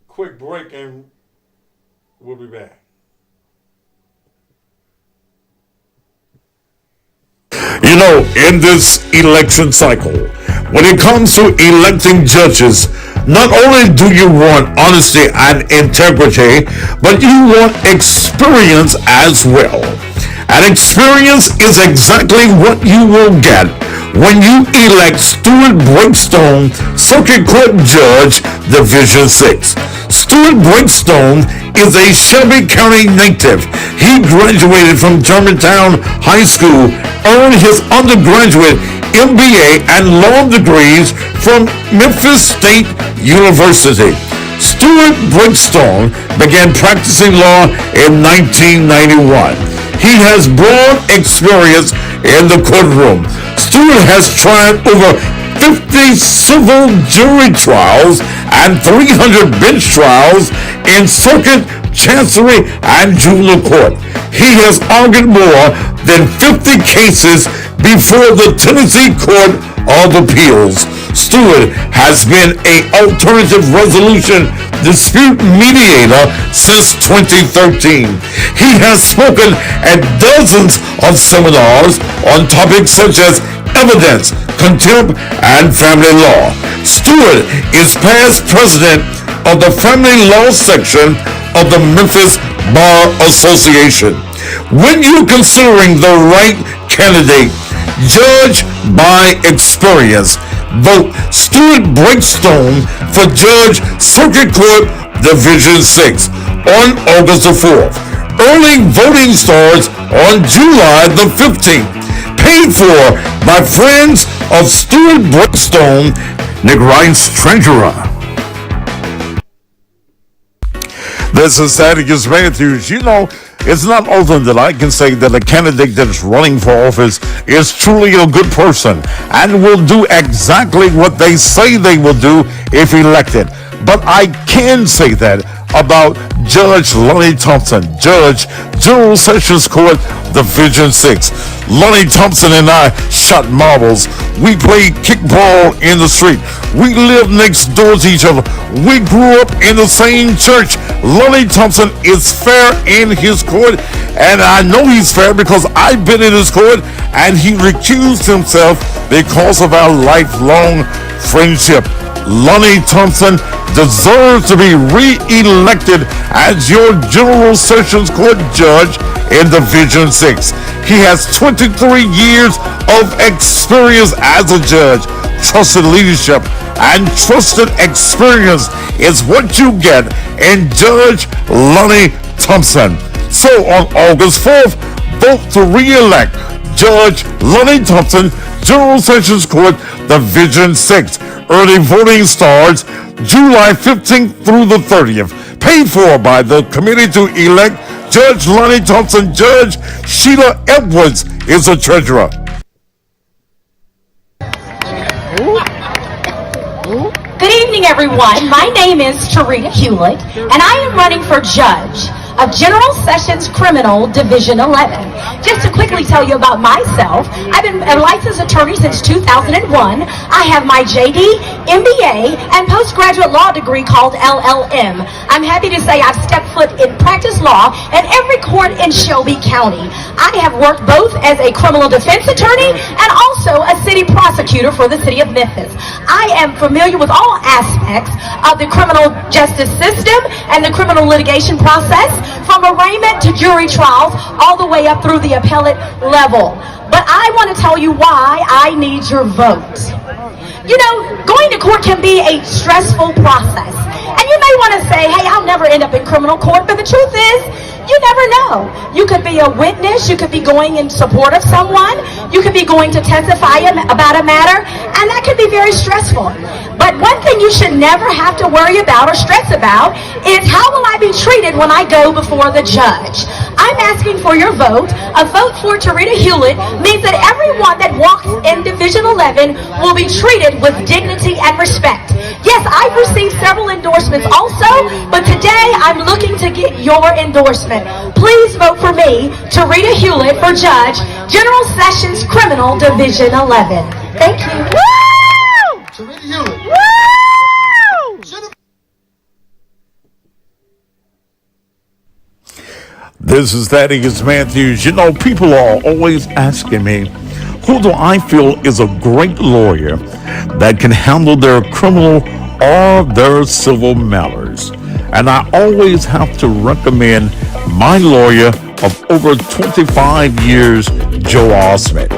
quick break and we'll be back. You know, in this election cycle, when it comes to electing judges, not only do you want honesty and integrity, but you want experience as well. And experience is exactly what you will get when you elect Stuart Breakstone, Circuit Court Judge, Division 6. Stuart Breakstone is a Shelby County native. He graduated from Germantown High School, earned his undergraduate MBA and law degrees from Memphis State University. Stuart Breakstone began practicing law in 1991. He has broad experience in the courtroom. Stuart has tried over 50 civil jury trials and 300 bench trials in circuit, chancery, and juvenile court. He has argued more than 50 cases before the Tennessee Court of Appeals. Stuart has been an alternative resolution dispute mediator since 2013. He has spoken at dozens of seminars on topics such as evidence, contempt, and family law. Stuart is past president of the family law section of the Memphis Bar Association. When you're considering the right candidate, judge by experience. Vote Stuart Breakstone for Judge, Circuit Court, Division 6 on August the 4th. Early voting starts on July the 15th. Paid for by friends of Stuart Breakstone, Nick Rice, Treasurer. This is Thaddeus Matthews. You know, it's not often that I can say that a candidate that's running for office is truly a good person and will do exactly what they say they will do if elected. But I can say that about Judge Lonnie Thompson, Judge, General Sessions Court, Division 6. Lonnie Thompson and I shot marbles. We played kickball in the street. We lived next door to each other. We grew up in the same church. Lonnie Thompson is fair in his court, and I know he's fair because I've been in his court, and he recused himself because of our lifelong friendship. Lonnie Thompson deserves to be re-elected as your General Sessions Court judge in Division 6. He has 23 years of experience as a judge. Trusted leadership and trusted experience is what you get in Judge Lonnie Thompson. So on August 4th, vote to re-elect Judge Lonnie Thompson, General Sessions Court, Division 6. Early voting starts July 15th through the 30th. Paid for by the committee to elect Judge Lonnie Thompson. Judge Sheila Edwards is the treasurer. Good evening, everyone. My name is Tarita Hewlett, and I am running for judge of General Sessions Criminal Division 11. Just to quickly tell you about myself, I've been a licensed attorney since 2001. I have my JD, MBA, and postgraduate law degree called LLM. I'm happy to say I've stepped foot in practice law in every court in Shelby County. I have worked both as a criminal defense attorney and also a city prosecutor for the city of Memphis. I am familiar with all aspects of the criminal justice system and the criminal litigation process, from arraignment to jury trials, all the way up through the appellate level. But I want to tell you why I need your vote. You know, going to court can be a stressful process. And you may want to say, hey, I'll never end up in criminal court, but the truth is, you never know. You could be a witness, you could be going in support of someone, you could be going to testify about a matter, and that could be very stressful. But one thing you should never have to worry about or stress about is how will I be treated when I go before the judge? I'm asking for your vote. A vote for Tarita Hewlett means that everyone that walks in Division 11 will be treated with dignity and respect. Yes, I've received several endorsements also, but today I'm looking to get your endorsement. Please vote for me, Tarita Hewlett, for Judge, General Sessions Criminal Division 11. Thank you. Woo! Tarita Hewlett. Woo! This is Thaddeus Matthews. You know, people are always asking me, who do I feel is a great lawyer that can handle their criminal or their civil matters? And I always have to recommend my lawyer of over 25 years, Joe Osment.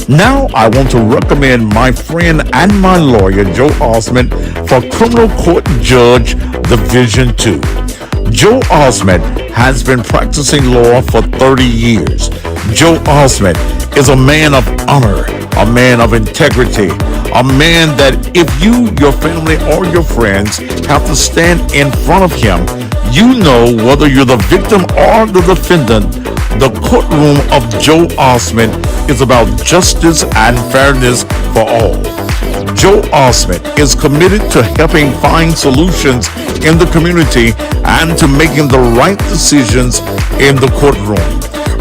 Now I want to recommend my friend and my lawyer, Joe Osment, for Criminal Court Judge Division 2. Joe Osment has been practicing law for 30 years. Joe Osment is a man of honor, a man of integrity, a man that if you, your family, or your friends have to stand in front of him, you know whether you're the victim or the defendant, the courtroom of Joe Osment is about justice and fairness for all. Joe Osment is committed to helping find solutions in the community and to making the right decisions in the courtroom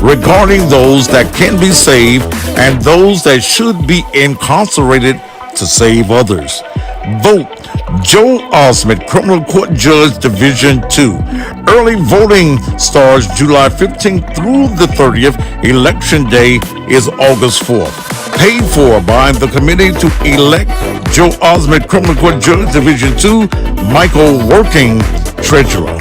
regarding those that can be saved and those that should be incarcerated to save others. Vote Joe Osment, Criminal Court Judge Division 2. Early voting starts July 15th through the 30th. Election day is August 4th. Paid for by the committee to elect Joe Osment, Criminal Court Judge Division 2, Michael Working, Treasurer.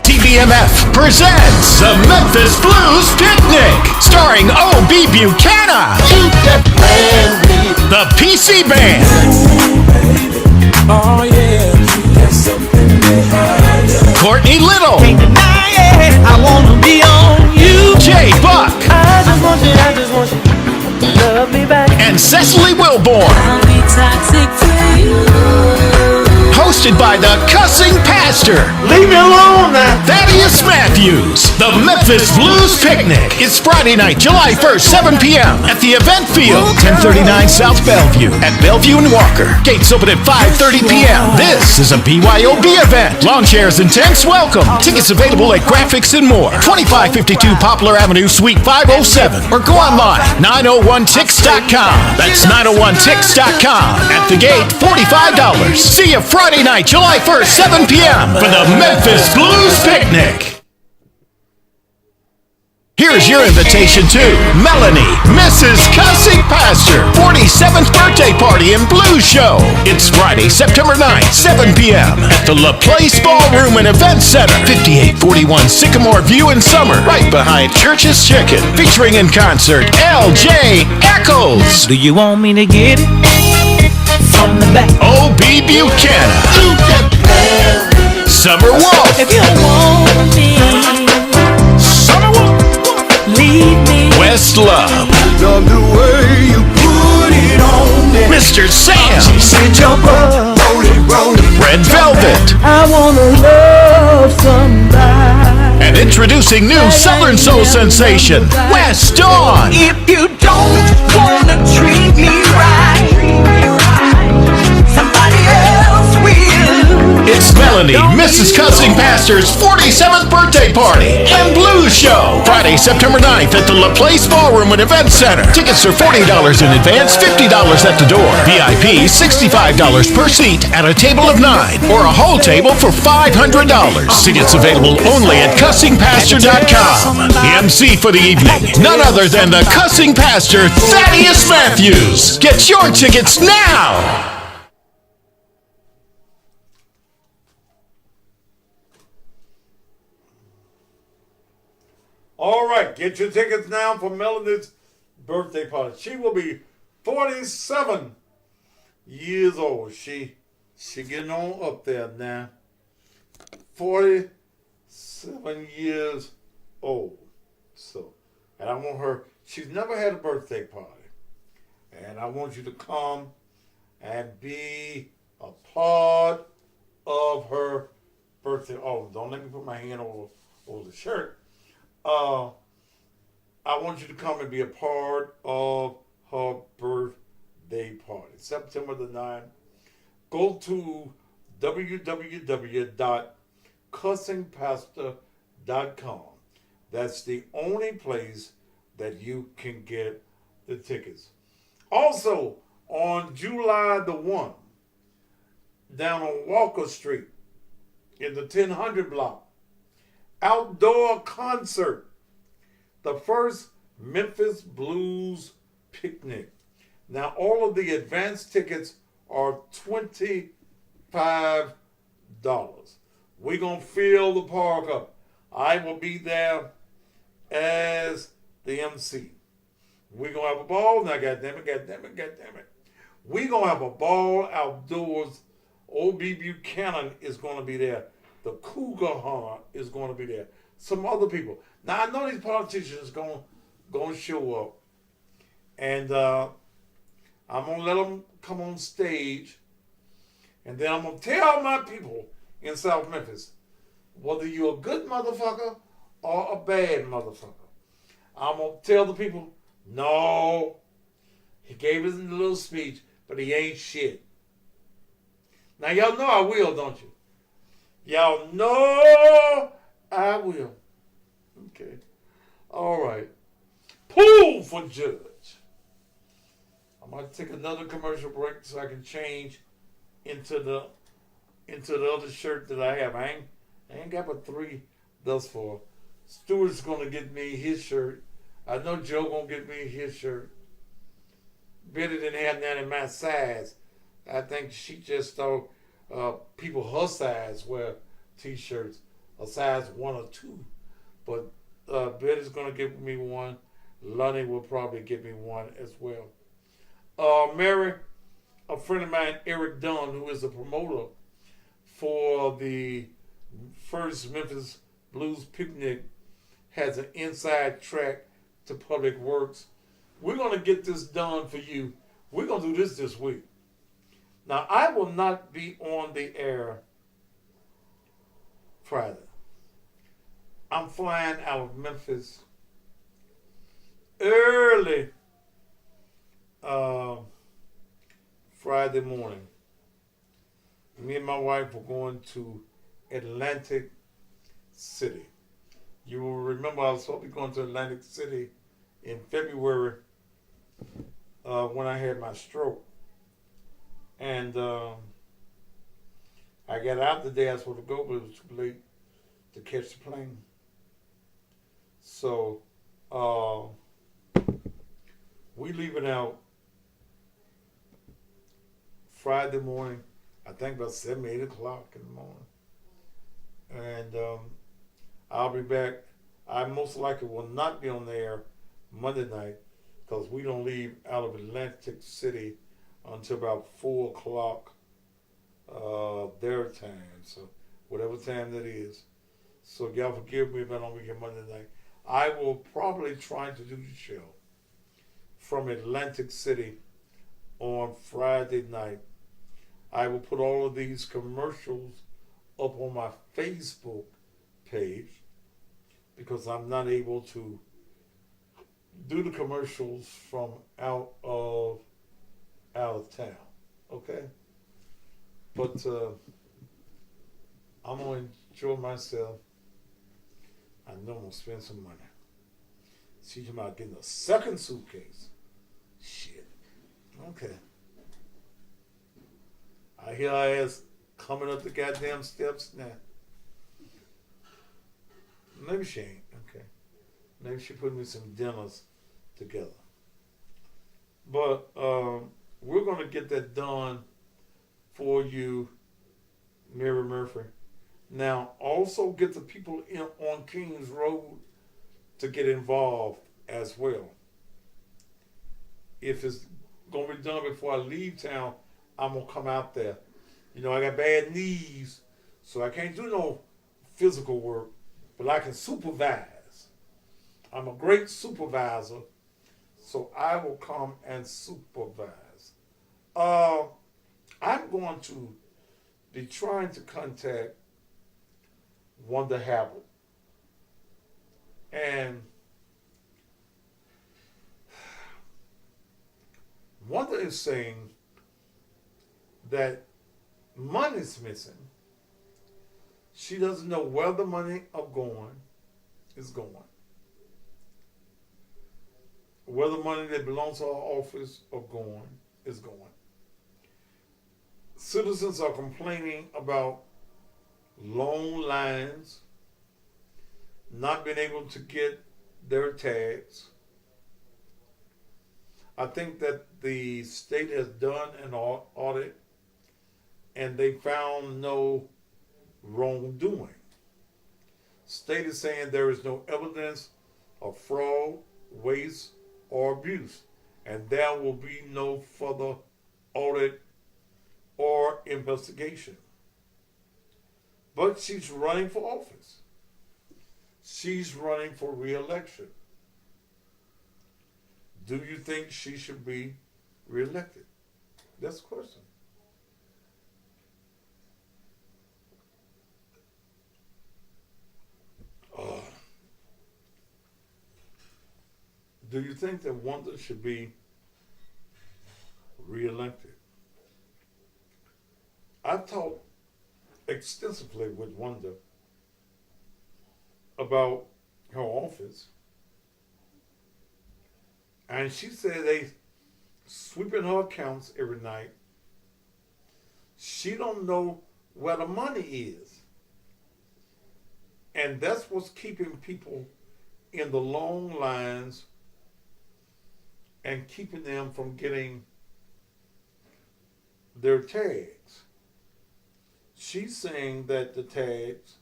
TBMF presents the Memphis Blues Picnic, starring O.B. Buchanan, the PC Band, oh yeah, Courtney Little, can't deny it, I wanna be on you, Jay Buck, I just want you, love me back, and Cecily Wilborn. I'll be toxic to you. hosted by the cussing pastor. Leave me alone now. Thaddeus Matthews. The Memphis Blues Picnic. It's Friday night, July 1st, 7 p.m. at the event field, 1039 South Bellevue at Bellevue and Walker. Gates open at 5:30 p.m. This is a BYOB event. Lawn chairs and tents welcome. Tickets available at Graphics and More, 2552 Poplar Avenue, Suite 507. Or go online, 901tix.com. That's 901tix.com. At the gate, $45. See you Friday night, July 1st, 7 p.m. for the Memphis Blues Picnic. Here's your invitation to Melanie, Mrs. Cussing Pastor, 47th birthday party and blues show. It's Friday, September 9th, 7 p.m. at the La Place Ballroom and Event Center, 5841 Sycamore View in Summer, right behind Church's Chicken. Featuring in concert, L.J. Eccles. Do you want me to get it from the back? O.B. Buchanan. Summer Wolf. If you want me, Summer Wolf. leave me. West Love. Love the way you put it on me. Mr. Sam. She said jump up, roll it. Red Velvet. I wanna love somebody. And introducing new Southern Soul sensation, West Dawn. If you don't wanna treat me right, somebody else will. It's Melanie, Mrs. Cussing Pastor's 47th birthday party and blues show. Friday, September 9th at the La Place Ballroom and Event Center. Tickets are $40 in advance, $50 at the door. VIP, $65 per seat at a table of 9 or a whole table for $500. Tickets available only at cussingpastor.com. The MC for the evening, none other than the Cussing Pastor, Thaddeus Matthews. Get your tickets now. All right, get your tickets now for Melanie's birthday party. She will be 47 years old. She getting on up there now. 47 years old. So, and I want her, she's never had a birthday party. And I want you to come and be a part of her birthday. Oh, don't let me put my hand over the shirt. I want you to come and be a part of her birthday party. September the 9th. Go to www.cussingpastor.com. That's the only place that you can get the tickets. Also, on July the 1st, down on Walker Street in the 1000 block, outdoor concert, the first Memphis Blues Picnic. Now, all of the advance tickets are $25. We're going to fill the park up. I will be there as the MC. We're going to have a ball. Now, goddammit. We're going to have a ball outdoors. O.B. Buchanan is going to be there. The Cougar Hunter is going to be there. Some other people. Now, I know these politicians going to show up. And I'm going to let them come on stage. And then I'm going to tell my people in South Memphis, whether you're a good motherfucker or a bad motherfucker. I'm going to tell the people, no, he gave us a little speech, but he ain't shit. Now, y'all know I will, don't you? Y'all know I will. Okay. All right. Pull for Judge. I might take another commercial break so I can change into the other shirt that I have. I ain't got but 3 thus far. Stewart's gonna get me his shirt. I know Joe gonna get me his shirt. Betty didn't have none in my size. I think she just thought people her size wear t-shirts, a size 1 or 2. But Betty's gonna give me one. Lonnie will probably give me one as well. Mary, a friend of mine, Eric Dunn, who is a promoter for the first Memphis Blues Picnic, has an inside track to Public Works. We're going to get this done for you. We're going to do this week. Now, I will not be on the air Friday. I'm flying out of Memphis early Friday morning. Me and my wife were going to Atlantic City. You will remember I was supposed to be going to Atlantic City in February when I had my stroke. And I got out the day I was supposed to go, but it was too late to catch the plane. So we leaving out Friday morning, I think about 7, 8 o'clock in the morning. And I'll be back. I most likely will not be on the air Monday night because we don't leave out of Atlantic City until about 4 o'clock their time. So whatever time that is. So y'all forgive me if I don't be here Monday night. I will probably try to do the show from Atlantic City on Friday night. I will put all of these commercials up on my Facebook page because I'm not able to do the commercials from out of town. Okay? But I'm going to enjoy myself. I know I'm going to spend some money. She's talking about getting a second suitcase. Shit. Okay. I hear her ass coming up the goddamn steps now. Maybe she ain't. Okay. Maybe she put me some dinners together. But we're going to get that done for you, Mary Murphy. Now, also get the people on Kings Road to get involved as well. If it's going to be done before I leave town, I'm going to come out there. You know, I got bad knees, so I can't do no physical work, but I can supervise. I'm a great supervisor, so I will come and supervise. I'm going to be trying to contact Wanda Howard. And Wanda is saying that money's missing. She doesn't know where the money is going. Where the money that belongs to her office is going. Citizens are complaining about long lines, not being able to get their tags. I think that the state has done an audit and they found no wrongdoing. State is saying there is no evidence of fraud, waste, or abuse, and there will be no further audit or investigation. But she's running for office. She's running for re-election. Do you think she should be re-elected? That's the question. Do you think that Wanda should be re-elected? I've talked extensively with Wanda about her office, and she said they sweeping her accounts every night. She don't know where the money is, and that's what's keeping people in the long lines and keeping them from getting their tags. She's saying that the tags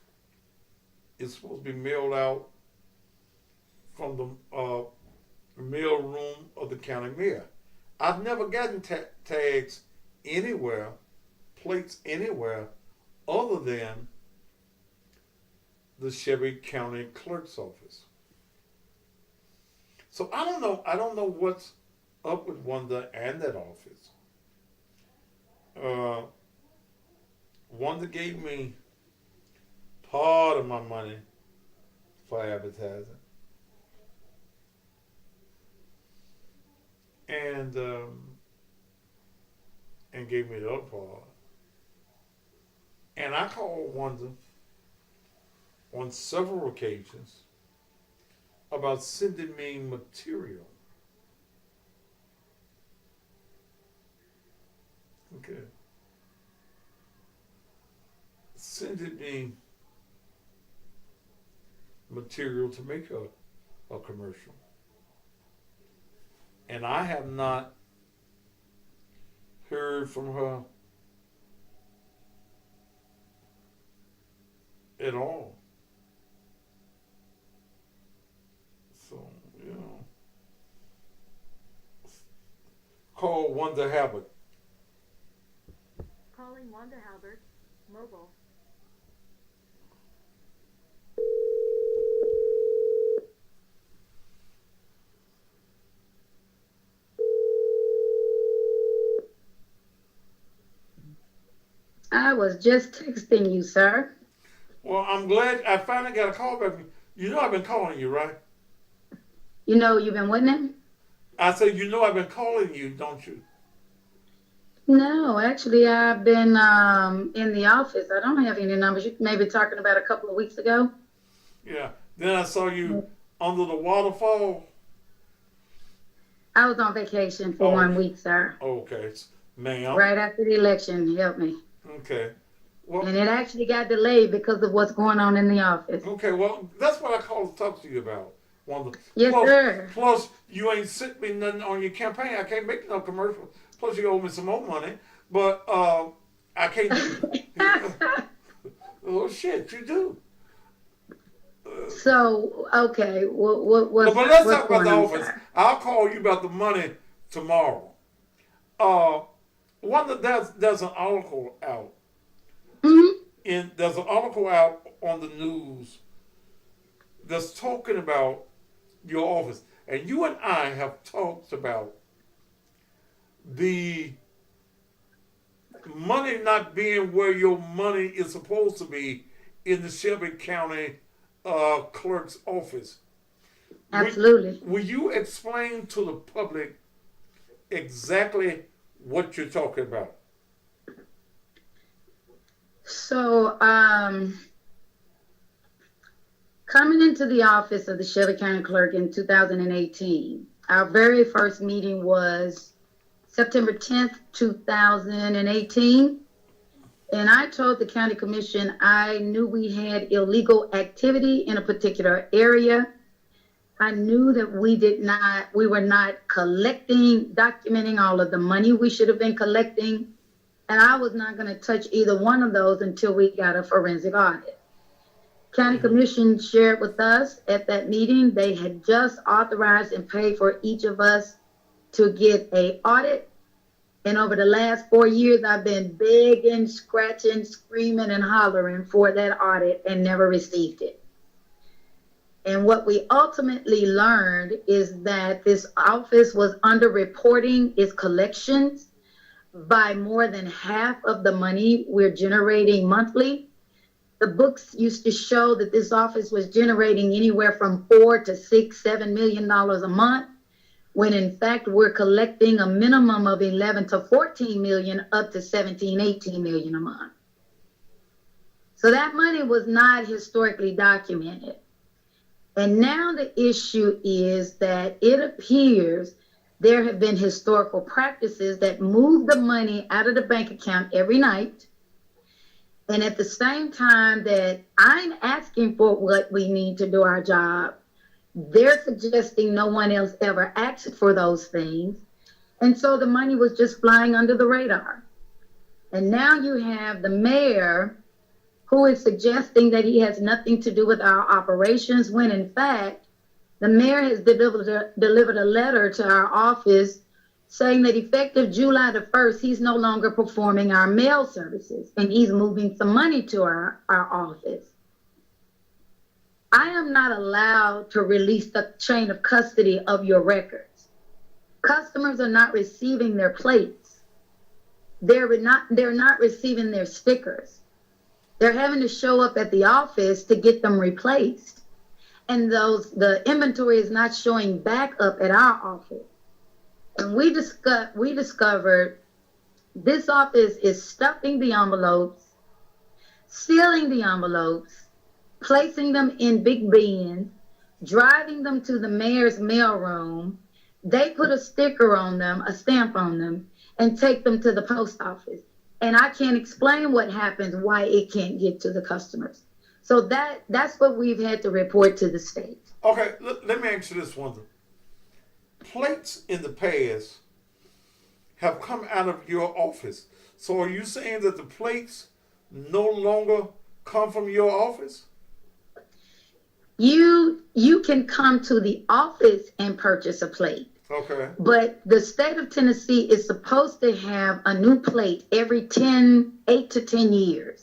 is supposed to be mailed out from the mail room of the county mayor. I've never gotten tags anywhere, plates anywhere, other than the Shelby County Clerk's office. So I don't know what's up with Wanda and that office. Uh, one that gave me part of my money for advertising, and gave me the other part. And I called Wanda on several occasions about sending me material. Okay. Sending me material to make a commercial. And I have not heard from her at all. So, call Wanda Habit. Calling Wanda Halbert, mobile. I was just texting you, sir. Well, I'm glad I finally got a call back. You know I've been calling you, right? You know you've been winning? I said, you know I've been calling you, don't you? No, actually, I've been in the office. I don't have any numbers. You may be talking about a couple of weeks ago. Yeah. Then I saw you under the waterfall. I was on vacation for 1 week, sir. Okay. Ma'am. Right after the election, help me. Okay. Well, and it actually got delayed because of what's going on in the office. Okay, well, that's what I called to talk to you about. Yes, sir. Plus, you ain't sent me nothing on your campaign. I can't make no commercial. Plus, you owe me some more money. But I can't do Oh, shit, you do. So, okay, what but let's talk about the office. I'll call you about the money tomorrow. There's an article out. Mm-hmm. There's an article out on the news that's talking about your office. And you and I have talked about the money not being where your money is supposed to be in the Shelby County clerk's office. Absolutely. Will you explain to the public exactly what you're talking about? So, coming into the office of the Shelby County Clerk in 2018, our very first meeting was September 10th, 2018. And I told the county commission I knew we had illegal activity in a particular area. I knew that we were not collecting, documenting all of the money we should have been collecting. And I was not going to touch either one of those until we got a forensic audit. County Commission shared with us at that meeting, they had just authorized and paid for each of us to get an audit. And over the last 4 years, I've been begging, scratching, screaming, and hollering for that audit and never received it. And what we ultimately learned is that this office was underreporting its collections by more than half of the money we're generating monthly. The books used to show that this office was generating anywhere from $4 to $6, $7 million a month, when in fact we're collecting a minimum of 11 to 14 million, up to 17, 18 million a month. So that money was not historically documented. And now the issue is that it appears there have been historical practices that move the money out of the bank account every night. And at the same time that I'm asking for what we need to do our job, they're suggesting no one else ever asked for those things. And so the money was just flying under the radar. And now you have the mayor who is suggesting that he has nothing to do with our operations, when in fact, the mayor has delivered a letter to our office saying that effective July the 1st, he's no longer performing our mail services and he's moving some money to our office. I am not allowed to release the chain of custody of your records. Customers are not receiving their plates. they're not receiving their stickers. They're having to show up at the office to get them replaced. And the inventory is not showing back up at our office. And we discovered this office is stuffing the envelopes, sealing the envelopes, placing them in big bins, driving them to the mayor's mailroom. They put a sticker on them, a stamp on them, and take them to the post office. And I can't explain what happens, why it can't get to the customers. So that's what we've had to report to the state. Okay, let me ask you this one. Plates in the past have come out of your office. So are you saying that the plates no longer come from your office? You can come to the office and purchase a plate. Okay. But the state of Tennessee is supposed to have a new plate every 8 to 10 years.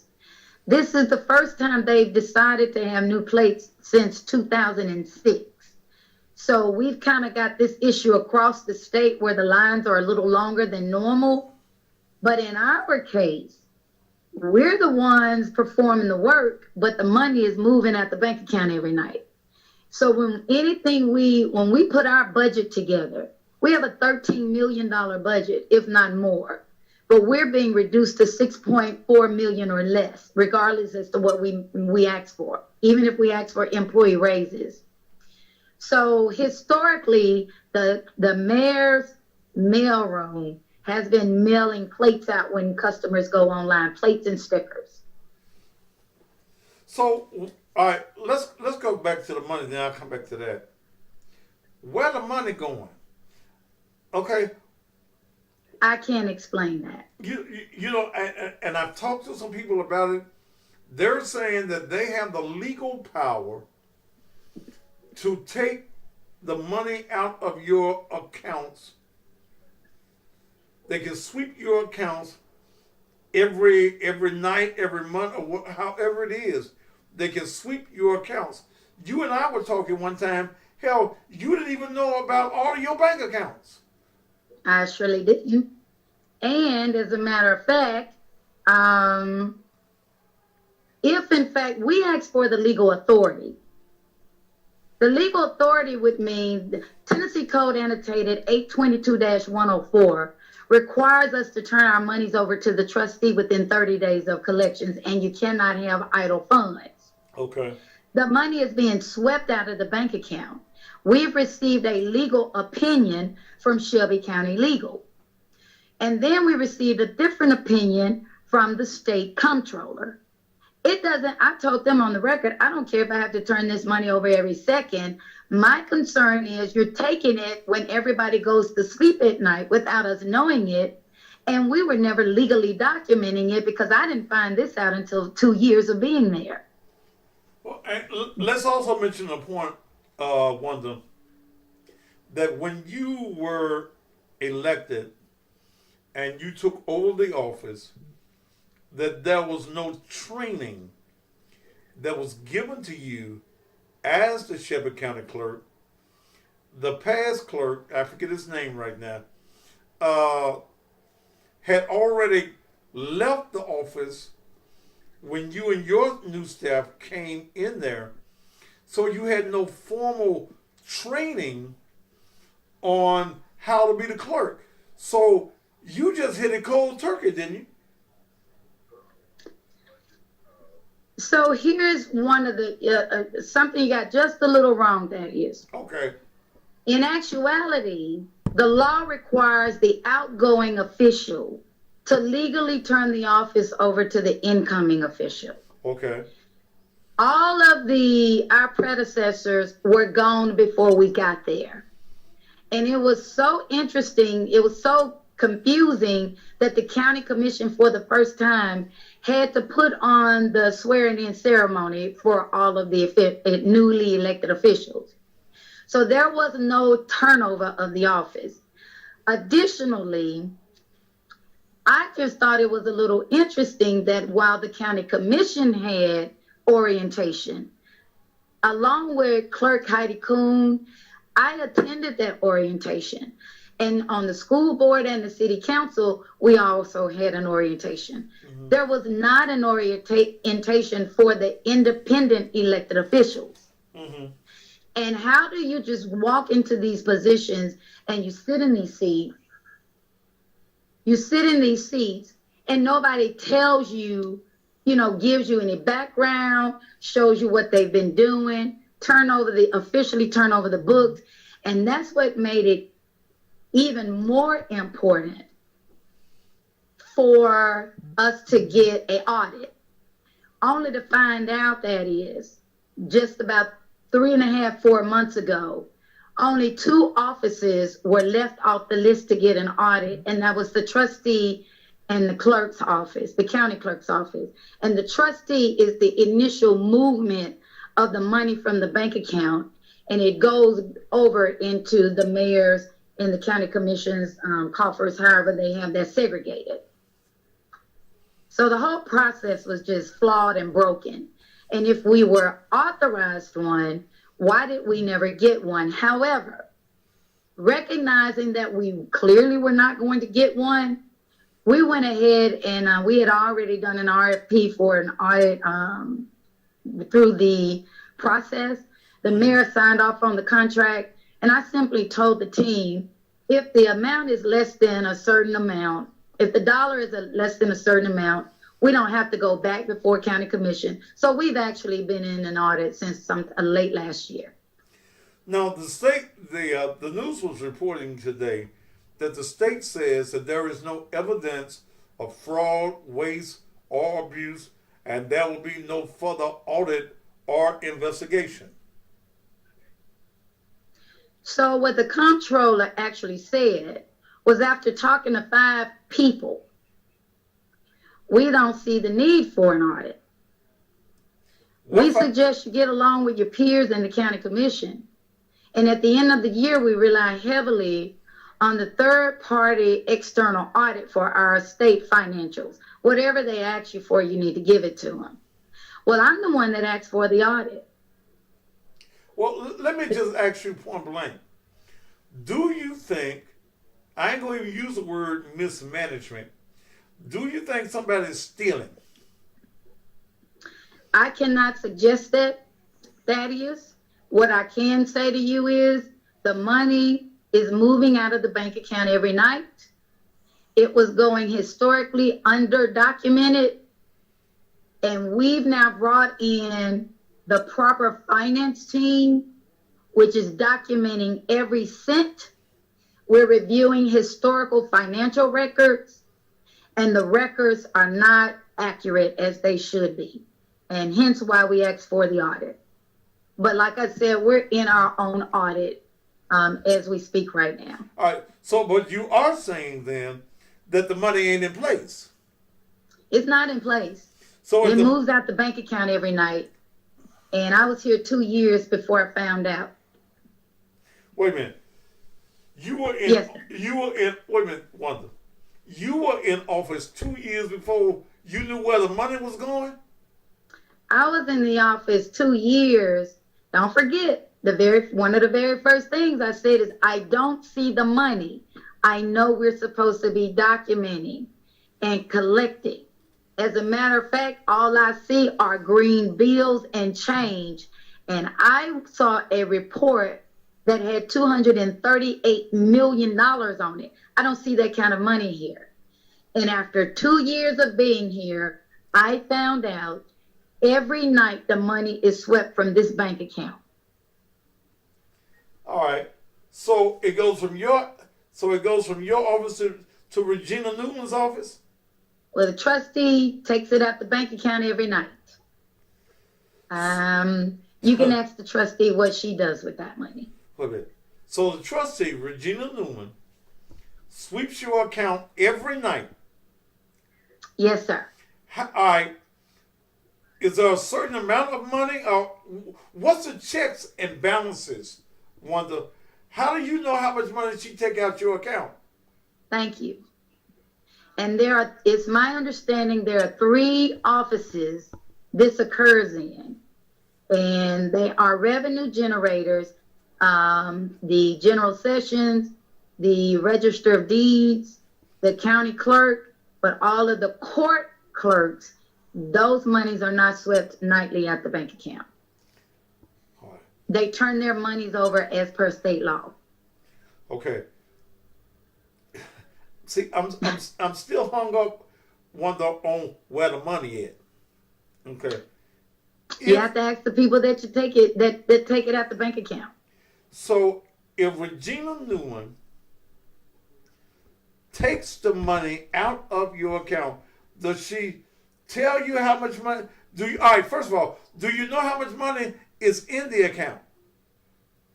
This is the first time they've decided to have new plates since 2006. So we've kind of got this issue across the state where the lines are a little longer than normal. But in our case, we're the ones performing the work, but the money is moving at the bank account every night. So when we put our budget together, we have a $13 million budget, if not more. But we're being reduced to $6.4 million or less, regardless as to what we ask for, even if we ask for employee raises. So historically, the mayor's mailroom has been mailing plates out when customers go online, plates and stickers. So, all right, let's go back to the money, then I'll come back to that. Where the money going? Okay. I can't explain that. You know, and I've talked to some people about it. They're saying that they have the legal power to take the money out of your accounts. They can sweep your accounts every night, every month, or however it is. They can sweep your accounts. You and I were talking one time. Hell, you didn't even know about all of your bank accounts. I surely didn't. And as a matter of fact, if in fact we ask for the legal authority would mean Tennessee Code Annotated 822-104 requires us to turn our monies over to the trustee within 30 days of collections, and you cannot have idle funds. Okay. The money is being swept out of the bank account. We've received a legal opinion from Shelby County Legal. And then we received a different opinion from the state comptroller. I told them on the record, I don't care if I have to turn this money over every second. My concern is you're taking it when everybody goes to sleep at night without us knowing it. And we were never legally documenting it because I didn't find this out until 2 years of being there. Well, let's also mention a point, Wanda, that when you were elected and you took over the office, that there was no training that was given to you as the Shelby County clerk. The past clerk, I forget his name right now, had already left the office when you and your new staff came in there. So you had no formal training on how to be the clerk. So you just hit it cold turkey, didn't you? So here's one of the, something you got just a little wrong, that is. Okay. In actuality, the law requires the outgoing official to legally turn the office over to the incoming official. Okay. All of our predecessors were gone before we got there. And it was so interesting, it was so confusing that the county commission for the first time had to put on the swearing-in ceremony for all of the newly elected officials. So there was no turnover of the office. Additionally, I just thought it was a little interesting that while the county commission had orientation, along with Clerk Heidi Kuhn, I attended that orientation. And on the school board and the city council, we also had an orientation. There was not an orientation for the independent elected officials. And how do you just walk into these positions and you sit in these seats? You sit in these seats and nobody tells you, gives you any background, shows you what they've been doing, officially turn over the books. And that's what made it even more important for us to get an audit, only to find out that is just about 3.5, 4 months ago, only 2 offices were left off the list to get an audit, and that was the trustee and the clerk's office, the county clerk's office. And the trustee is the initial movement of the money from the bank account, and it goes over into the mayor's and the county commission's coffers, however they have that segregated. So the whole process was just flawed and broken. And if we were authorized one, why did we never get one? However, recognizing that we clearly were not going to get one, we went ahead and we had already done an RFP for an audit through the process. The mayor signed off on the contract, and I simply told the team, if the amount is less than a certain amount, if the dollar is less than a certain amount, we don't have to go back before county commission. So we've actually been in an audit since late last year. Now, the state, the news was reporting today that the state says that there is no evidence of fraud, waste, or abuse, and there will be no further audit or investigation. So what the comptroller actually said was, after talking to 5 people, we don't see the need for an audit. We suggest you get along with your peers in the county commission. And at the end of the year, we rely heavily on the third-party external audit for our state financials. Whatever they ask you for, you need to give it to them. Well, I'm the one that asked for the audit. Well, let me just ask you point blank. Do you think, I ain't going to even use the word mismanagement, do you think somebody's stealing? I cannot suggest that, Thaddeus. What I can say to you is the money is moving out of the bank account every night. It was going historically under-documented, and we've now brought in the proper finance team, which is documenting every cent. We're reviewing historical financial records, and the records are not accurate as they should be, and hence why we asked for the audit. But like I said, we're in our own audit as we speak right now. All right. So, but you are saying then that the money ain't in place. It's not in place. So it moves out the bank account every night. And I was here 2 years before I found out. Wait a minute. You were in, wait a minute, Wanda. You were in office 2 years before you knew where the money was going? I was in the office 2 years. Don't forget, one of the very first things I said is, I don't see the money. I know we're supposed to be documenting and collecting. As a matter of fact, all I see are green bills and change. And I saw a report that had $238 million on it. I don't see that kind of money here. And after 2 years of being here, I found out every night the money is swept from this bank account. All right. So it goes from your office to Regina Newman's office? Well, the trustee takes it out the bank account every night. You can ask the trustee what she does with that money. Wait a minute. So the trustee, Regina Newman, sweeps your account every night? Yes, sir. All right. Is there a certain amount of money, or what's the checks and balances, Wanda? How do you know how much money she take out your account? Thank you. And it's my understanding there are 3 offices this occurs in, and they are revenue generators, the general sessions, the Register of Deeds, the county clerk, but all of the court clerks, those monies are not swept nightly at the bank account. They turn their monies over as per state law. Okay. See, I'm still hung up on where the money is. Okay. You have to ask the people that you take it that take it at the bank account. So if Regina Newman takes the money out of your account, does she tell you how much money? All right, first of all, do you know how much money is in the account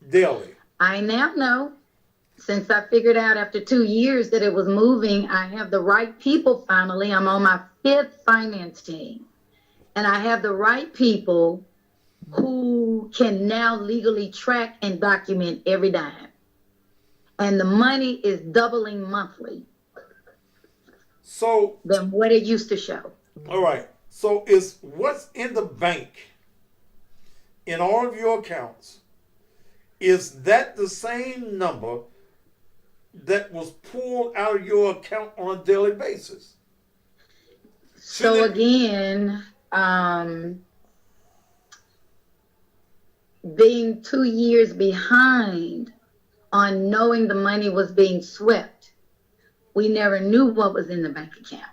daily? I now know, since I figured out after 2 years that it was moving, I have the right people finally. I'm on my 5th finance team. And I have the right people who can now legally track and document every dime. And the money is doubling monthly. So than what it used to show. All right. So is what's in the bank in all of your accounts, is that the same number that was pulled out of your account on a daily basis? So again, being 2 years behind on knowing the money was being swept, we never knew what was in the bank account.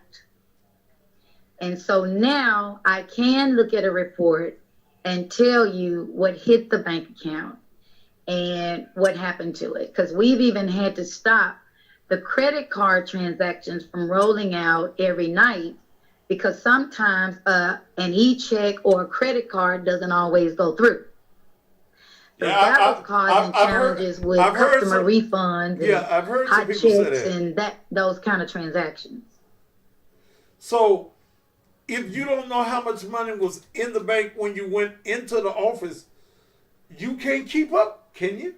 And so now I can look at a report and tell you what hit the bank account and what happened to it. Because we've even had to stop the credit card transactions from rolling out every night, because sometimes an e-check or a credit card doesn't always go through. So that was causing challenges with customer refunds and hot checks and those kind of transactions. So if you don't know how much money was in the bank when you went into the office, you can't keep up, can you?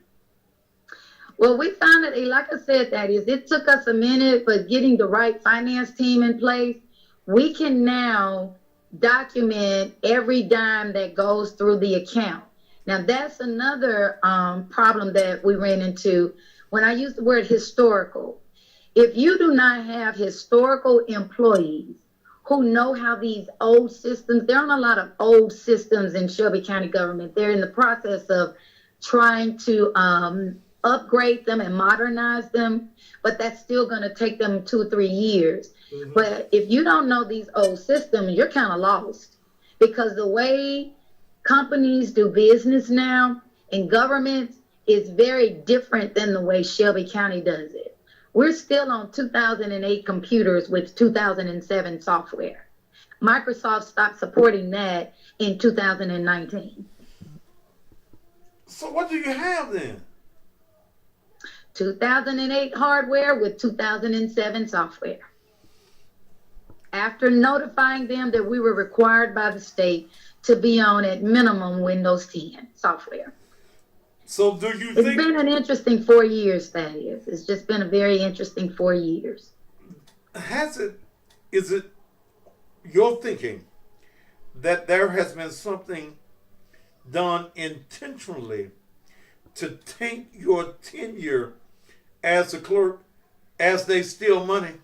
Well, we found that, like I said, it took us a minute, but getting the right finance team in place, we can now document every dime that goes through the account. Now, that's another problem that we ran into when I use the word historical. If you do not have historical employees who know how these old systems, there aren't a lot of old systems in Shelby County government. They're in the process of trying to upgrade them and modernize them, but that's still going to take them 2 or 3 years. Mm-hmm. But if you don't know these old systems, you're kind of lost, because the way companies do business now and governments is very different than the way Shelby County does it. We're still on 2008 computers with 2007 software. Microsoft stopped supporting that in 2019. So what do you have then? 2008 hardware with 2007 software. After notifying them that we were required by the state to be on at minimum Windows 10 software. So do you think... It's been an interesting 4 years, Thaddeus. It's just been a very interesting 4 years. Is it your thinking that there has been something done intentionally to taint your tenure as a clerk as they steal money?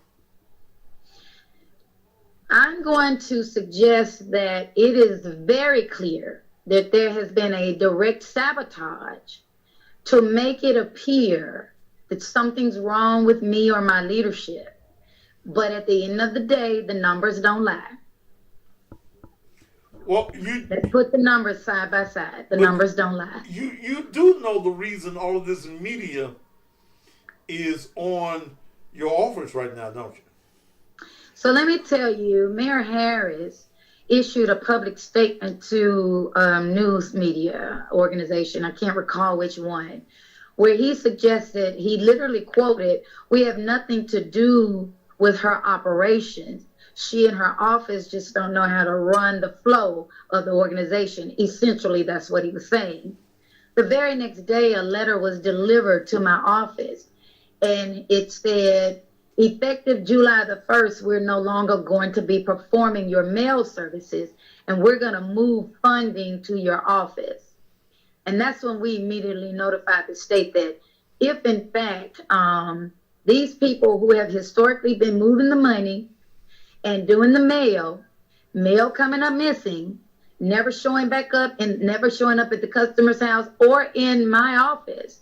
I'm going to suggest that it is very clear that there has been a direct sabotage to make it appear that something's wrong with me or my leadership. But at the end of the day, the numbers don't lie. Well, let's put the numbers side by side. The numbers don't lie. You do know the reason all of this media is on your office right now, don't you? So let me tell you, Mayor Harris issued a public statement to news media organization, I can't recall which one, where he suggested, he literally quoted, "We have nothing to do with her operations. She and her office just don't know how to run the flow of the organization." Essentially, that's what he was saying. The very next day, a letter was delivered to my office, and it said, "Effective July the 1st, we're no longer going to be performing your mail services, and we're going to move funding to your office." And that's when we immediately notified the state that if in fact these people who have historically been moving the money and doing the mail coming up missing, never showing back up and never showing up at the customer's house or in my office,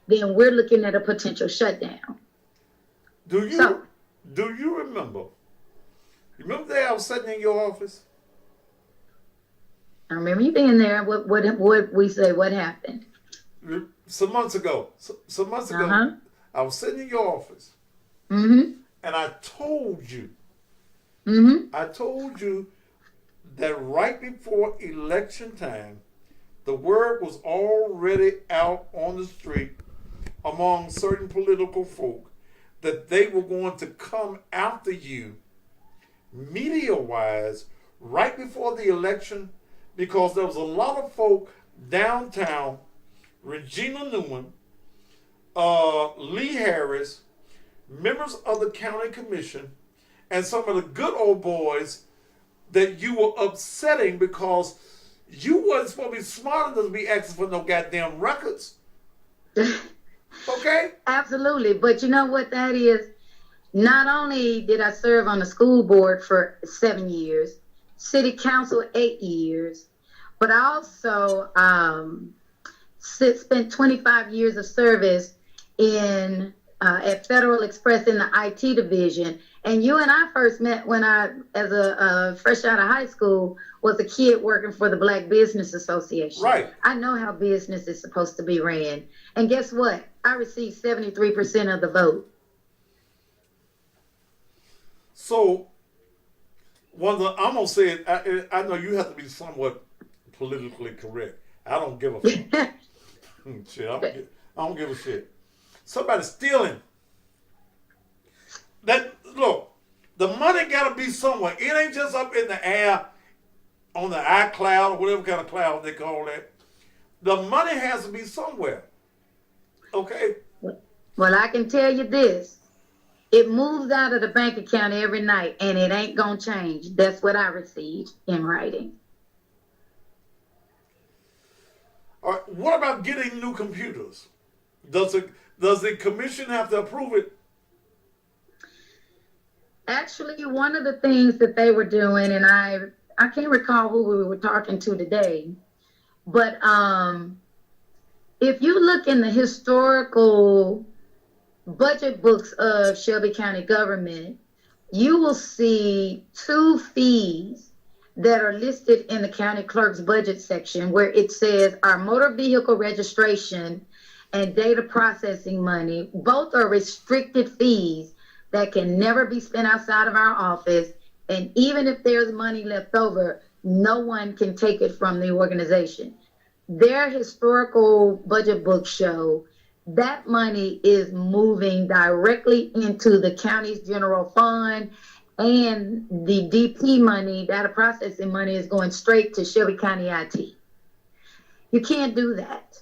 then we're looking at a potential shutdown. Do you remember? Remember the day I was sitting in your office? I remember you being there. What we say? What happened? Some months ago. I was sitting in your office. Mm-hmm. And I told you. Mm-hmm. I told you that right before election time, the word was already out on the street among certain political folk that they were going to come after you media-wise right before the election, because there was a lot of folk downtown, Regina Newman, Lee Harris, members of the county commission, and some of the good old boys that you were upsetting because you wasn't supposed to be smart enough to be asking for no goddamn records. Okay? Absolutely. But you know what that is? Not only did I serve on the school board for 7 years, city council 8 years, but I also spent 25 years of service in at Federal Express in the IT division. And you and I first met when I, as a fresh out of high school, was a kid working for the Black Business Association. Right. I know how business is supposed to be ran. And guess what? I received 73% of the vote. So, I'm going to say it, I know you have to be somewhat politically correct. I don't give a fuck. Shit, I don't give a shit. Somebody's stealing. Look, the money got to be somewhere. It ain't just up in the air on the iCloud or whatever kind of cloud they call that. The money has to be somewhere. Okay? Well, I can tell you this. It moves out of the bank account every night, and it ain't going to change. That's what I received in writing. All right, what about getting new computers? Does the commission have to approve it? Actually, one of the things that they were doing, and I can't recall who we were talking to today, but if you look in the historical budget books of Shelby County government, you will see 2 fees that are listed in the county clerk's budget section where it says our motor vehicle registration and data processing money. Both are restricted fees that can never be spent outside of our office. And even if there's money left over, no one can take it from the organization. Their historical budget books show that money is moving directly into the county's general fund, and the DP money, data processing money, is going straight to Shelby County IT. You can't do that.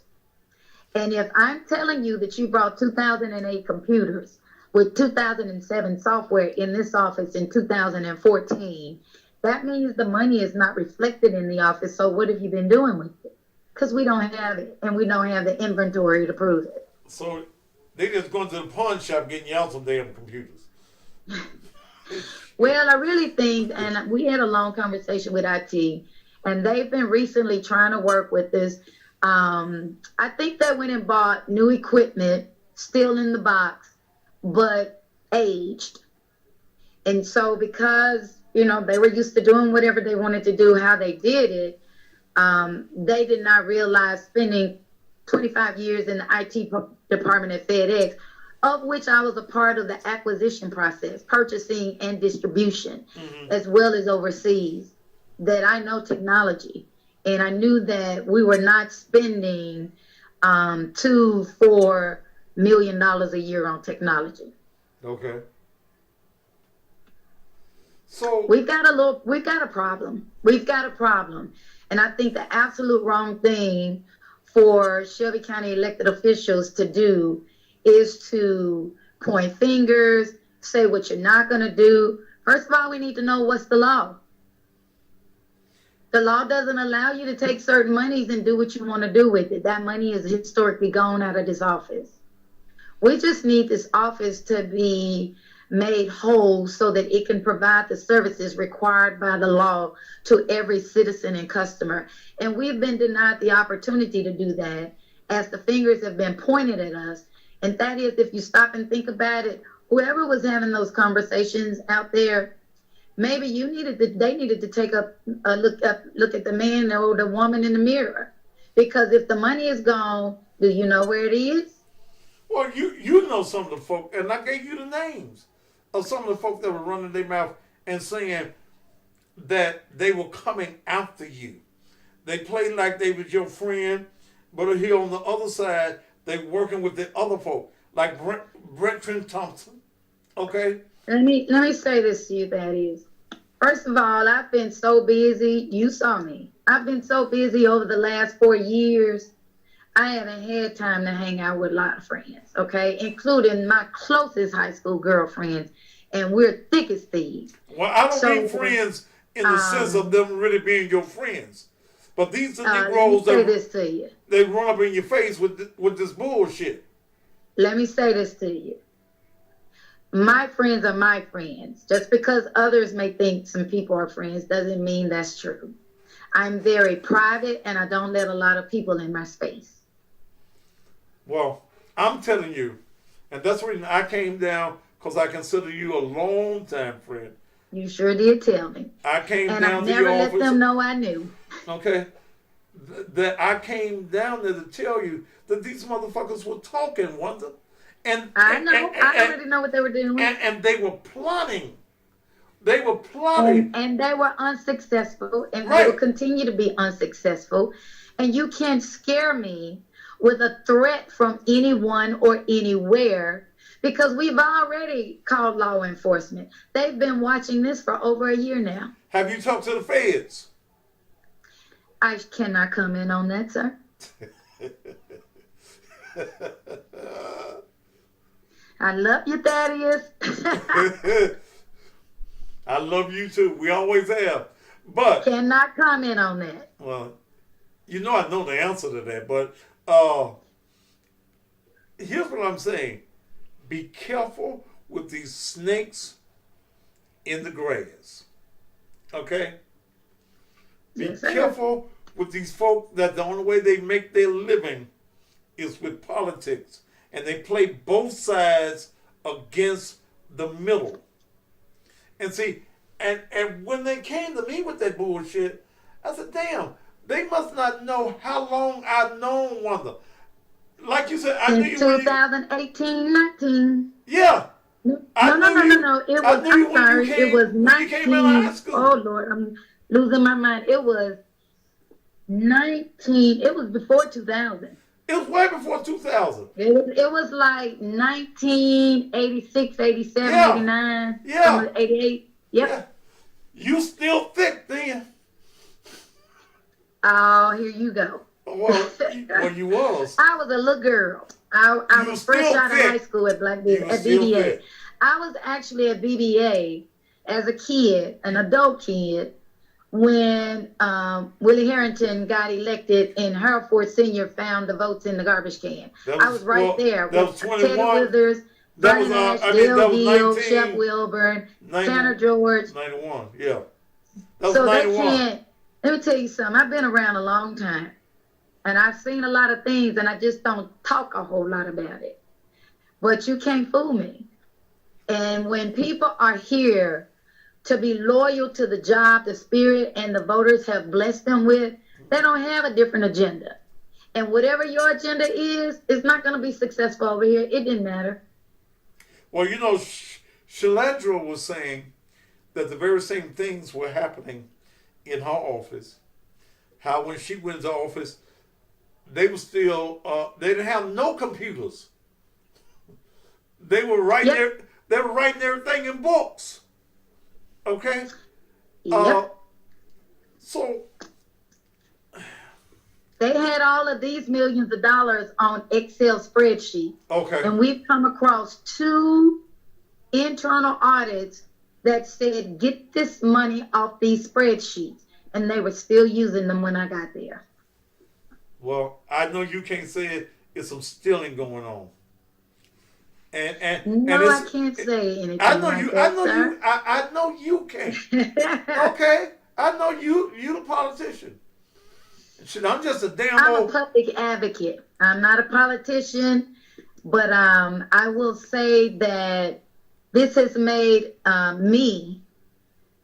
And if I'm telling you that you brought 2008 computers with 2007 software in this office in 2014, that means the money is not reflected in the office. So what have you been doing with it? Because we don't have it, and we don't have the inventory to prove it. So they just going to the pawn shop getting y'all some damn computers. Well, I really think, and we had a long conversation with IT, and they've been recently trying to work with this. I think they went and bought new equipment, still in the box, but aged. And so because, they were used to doing whatever they wanted to do, how they did it, they did not realize spending 25 years in the IT department at FedEx, of which I was a part of the acquisition process, purchasing and distribution, as well as overseas, that I know technology. And I knew that we were not spending $2-4 million a year on technology. Okay. So we've got a problem. We've got a problem. And I think the absolute wrong thing for Shelby County elected officials to do is to point fingers, say what you're not going to do. First of all, we need to know what's the law. The law doesn't allow you to take certain monies and do what you want to do with it. That money is historically gone out of this office. We just need this office to be made whole so that it can provide the services required by the law to every citizen and customer. And we've been denied the opportunity to do that as the fingers have been pointed at us. And that is, if you stop and think about it, whoever was having those conversations out there, maybe they needed to take a look at the man or the woman in the mirror. Because if the money is gone, do you know where it is? Well, you know some of the folk, and I gave you the names of some of the folk that were running their mouth and saying that they were coming after you. They played like they was your friend, but here on the other side, they working with the other folk, like Brent Thompson. Okay? Let me say this to you, Thaddeus. First of all, I've been so busy. You saw me. I've been so busy over the last 4 years. I haven't had time to hang out with a lot of friends, okay? Including my closest high school girlfriends. And we're thick as thieves. Well, I don't mean friends in the sense of them really being your friends. But these are Negroes that they run up in your face with this bullshit. Let me say this to you. My friends are my friends. Just because others may think some people are friends doesn't mean that's true. I'm very private and I don't let a lot of people in my space. Well, I'm telling you, and that's the reason I came down, because I consider you a long-time friend. You sure did tell me. I came and down I to your office. never let them know I knew. Okay. That I came down there to tell you that these motherfuckers were talking, Wanda. I already know what they were doing. And they were plotting. They were plotting. And they were unsuccessful. And right. They will continue to be unsuccessful. And you can't scare me with a threat from anyone or anywhere, because we've already called law enforcement. They've been watching this for over a year now. Have you talked to the feds? I cannot comment on that, sir. I love you, Thaddeus. I love you too. We always have. But cannot comment on that. Well, you know I know the answer to that, but here's what I'm saying. Be careful with these snakes in the grass. Okay? Be careful with these folk that the only way they make their living is with politics. And they play both sides against the middle. And see, and when they came to me with that bullshit, I said, damn, they must not know how long I've known Wanda. Like you said, I knew you 2018, 19. Yeah. No. It was, I'm sorry, it was 19. You came out of high school. Oh, Lord, I'm losing my mind. It was 19, it was before 2000. It was way before 2000. It was like 1986, 87, 89, 88. Yep. Yeah. You still thick then. Oh, here you go. Well, you was. I was a little girl. I was fresh out of high school at BBA. I was actually at BBA as a kid, an adult kid, when Willie Harrington got elected and Harold Ford Sr. found the votes in the garbage can. I was right there with Teddy Withers, Johnny Nash, Dale Deal, Shep Wilburn, Tanner George. 91, yeah. That was so 91. They can't, let me tell you something. I've been around a long time. And I've seen a lot of things, and I just don't talk a whole lot about it. But you can't fool me. And when people are here to be loyal to the job, the spirit, and the voters have blessed them with, they don't have a different agenda. And whatever your agenda is, it's not going to be successful over here. It didn't matter. Well, you know, Shalandra was saying that the very same things were happening in her office. How when she went into office, they were still, they didn't have no computers. They were writing they were writing everything in books. Okay? So they had all of these millions of dollars on Excel spreadsheets. Okay. And we've come across 2 internal audits that said, get this money off these spreadsheets. And they were still using them when I got there. Well, I know you can't say it. It's some stealing going on. No, I can't say anything I know like you. that, I know sir. you. I know you can. Okay, I know you. You the politician. Shit, I'm just a damn I'm a old. public advocate. I'm not a politician, but I will say that this has made me,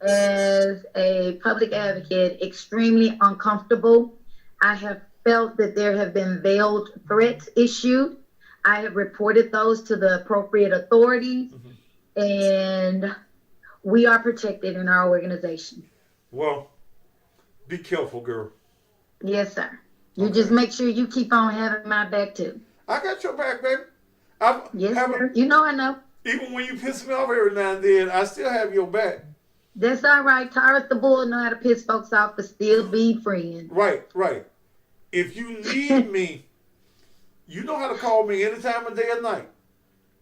as a public advocate, extremely uncomfortable. I have felt that there have been veiled threats issued. I have reported those to the appropriate authorities, and we are protected in our organization. Well, be careful, girl. Yes, sir. You Okay. just make sure you keep on having my back too. I got your back, baby. Yes, sir. You know I know. Even when you piss me off every now and then, I still have your back. That's all right. Taurus the bull know how to piss folks off, but still be friends. Right, right. If you need me, you know how to call me any time of day or night.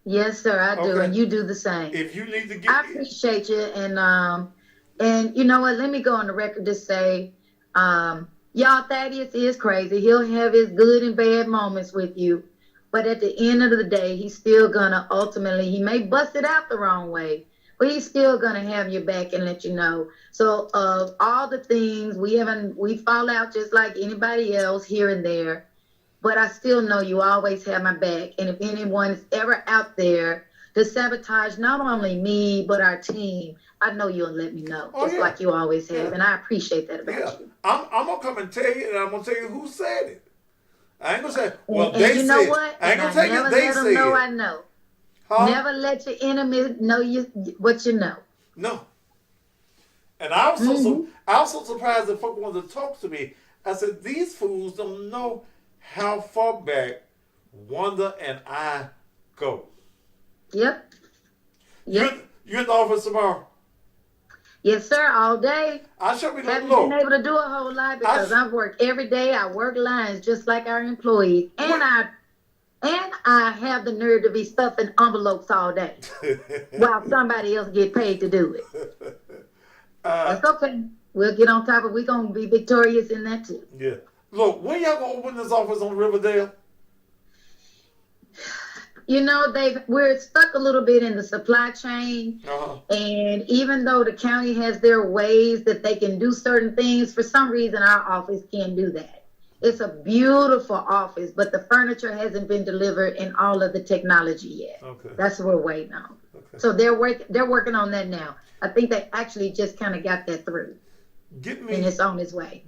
Yes, sir, I do, Okay. and you do the same. If you need to get, I appreciate you, and you know what? Let me go on the record to say, y'all, Thaddeus is crazy. He'll have his good and bad moments with you, but at the end of the day, he's still gonna ultimately. He may bust it out the wrong way, but he's still gonna have your back and let you know. So, of all the things we fall out just like anybody else here and there. But I still know you always have my back. And if anyone's ever out there to sabotage not only me, but our team, I know you'll let me know, just like you always have. And I appreciate that about you. I'm going to come and tell you, and I'm going to tell you who said it. I ain't going to say, well, and they you know said. what? I ain't going to tell you never they let them said. know I know. Huh? Never let your enemy know what you know. No. And I was so surprised that folk wanted to talk to me. I said, these fools don't know how far back Wanda and I go. Yep. You're in the office tomorrow? Yes, sir, all day. I should be haven't been able to do a whole lot because I work every day. I work lines just like our employees. And I have the nerve to be stuffing envelopes all day while somebody else get paid to do it. That's okay. We'll get on top of it. We're going to be victorious in that too. Yeah. Look, when y'all going to open this office on Riverdale? You know, we're stuck a little bit in the supply chain. And even though the county has their ways that they can do certain things, for some reason our office can't do that. It's a beautiful office, but the furniture hasn't been delivered and all of the technology yet. Okay. That's what we're waiting on. Okay. So they're working on that now. I think they actually just kind of got that through. And it's on its way.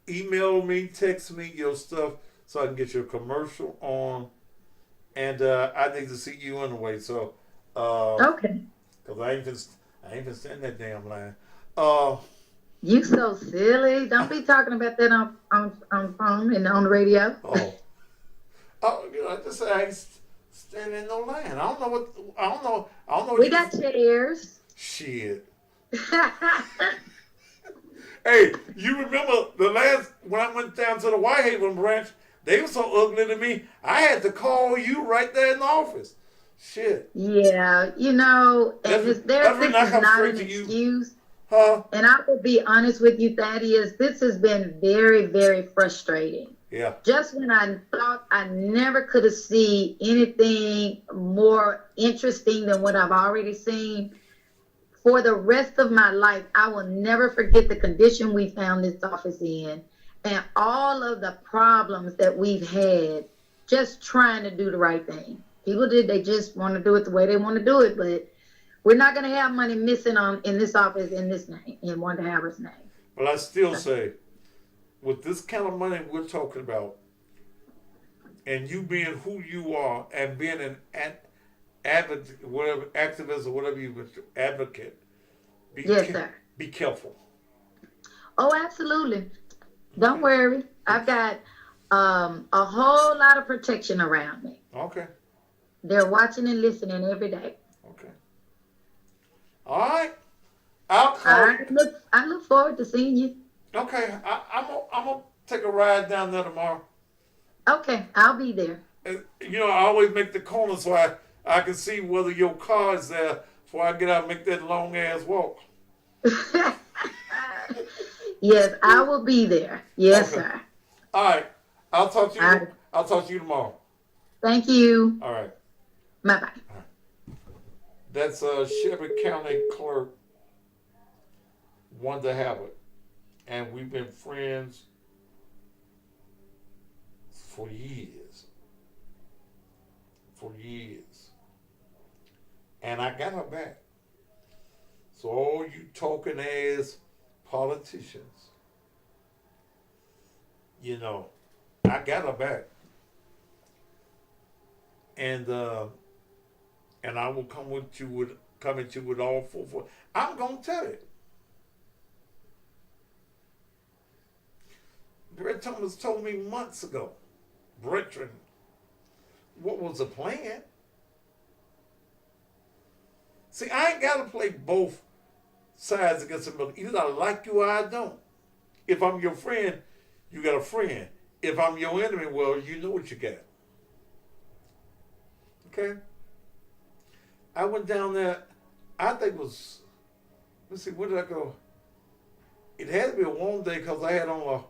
Email me, text me your stuff so I can get your commercial on. And I need to see you anyway. So okay. Because I ain't been standing that damn line. You so silly. Don't be talking about that on phone and on the radio. I just say I ain't standing in no line. I don't know. We got your ears. Shit. Hey, you remember when I went down to the Whitehaven branch, they were so ugly to me, I had to call you right there in the office. Shit. Yeah, you know, and this is not an excuse. Huh? And I will be honest with you, Thaddeus, this has been very, very frustrating. Yeah. Just when I thought I never could have seen anything more interesting than what I've already seen, for the rest of my life, I will never forget the condition we found this office in and all of the problems that we've had just trying to do the right thing. They just want to do it the way they want to do it, but we're not going to have money missing in this office in this name, in Wanda Howard's name. But I still say, with this kind of money we're talking about, and you being who you are and being an advocate, whatever, activist or whatever you advocate, be careful. Oh, absolutely. Don't worry. I've got a whole lot of protection around me. Okay. They're watching and listening every day. Okay. All right. I'll call you. I look forward to seeing you. Okay. I'm gonna take a ride down there tomorrow. Okay, I'll be there. And, I always make the corner so I can see whether your car is there before I get out and make that long ass walk. Yes, I will be there. Yes, okay. Sir. All right. I'll talk to you tomorrow. Thank you. All right. Bye-bye. That's Shelby County Clerk Wanda Habit. And we've been friends for years. For years. And I got her back. So all you talking ass politicians, you know, I got her back. And I will come at you with all full. I'm gonna tell it. Brett Thomas told me months ago, Bertrand, what was the plan? See, I ain't got to play both sides against the middle. Either I like you or I don't. If I'm your friend, you got a friend. If I'm your enemy, well, you know what you got. Okay? I went down there, I think it was, let's see, where did I go? It had to be a warm day because I had on a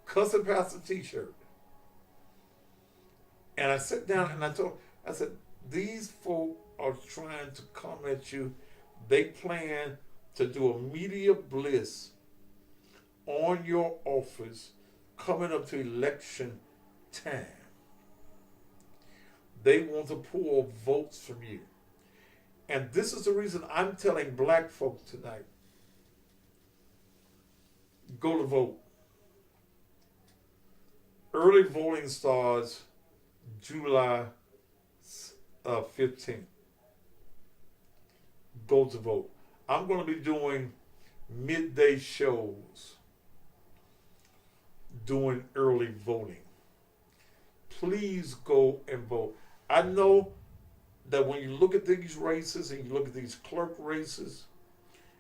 Cussing Pastor t-shirt. And I sat down and I said, these folk are trying to come at you. They plan to do a media bliss on your office coming up to election time. They want to pull votes from you. And this is the reason I'm telling black folks tonight, go to vote. Early voting starts July 15th. Go to vote. I'm going to be doing midday shows doing early voting. Please go and vote. I know that when you look at these races and you look at these clerk races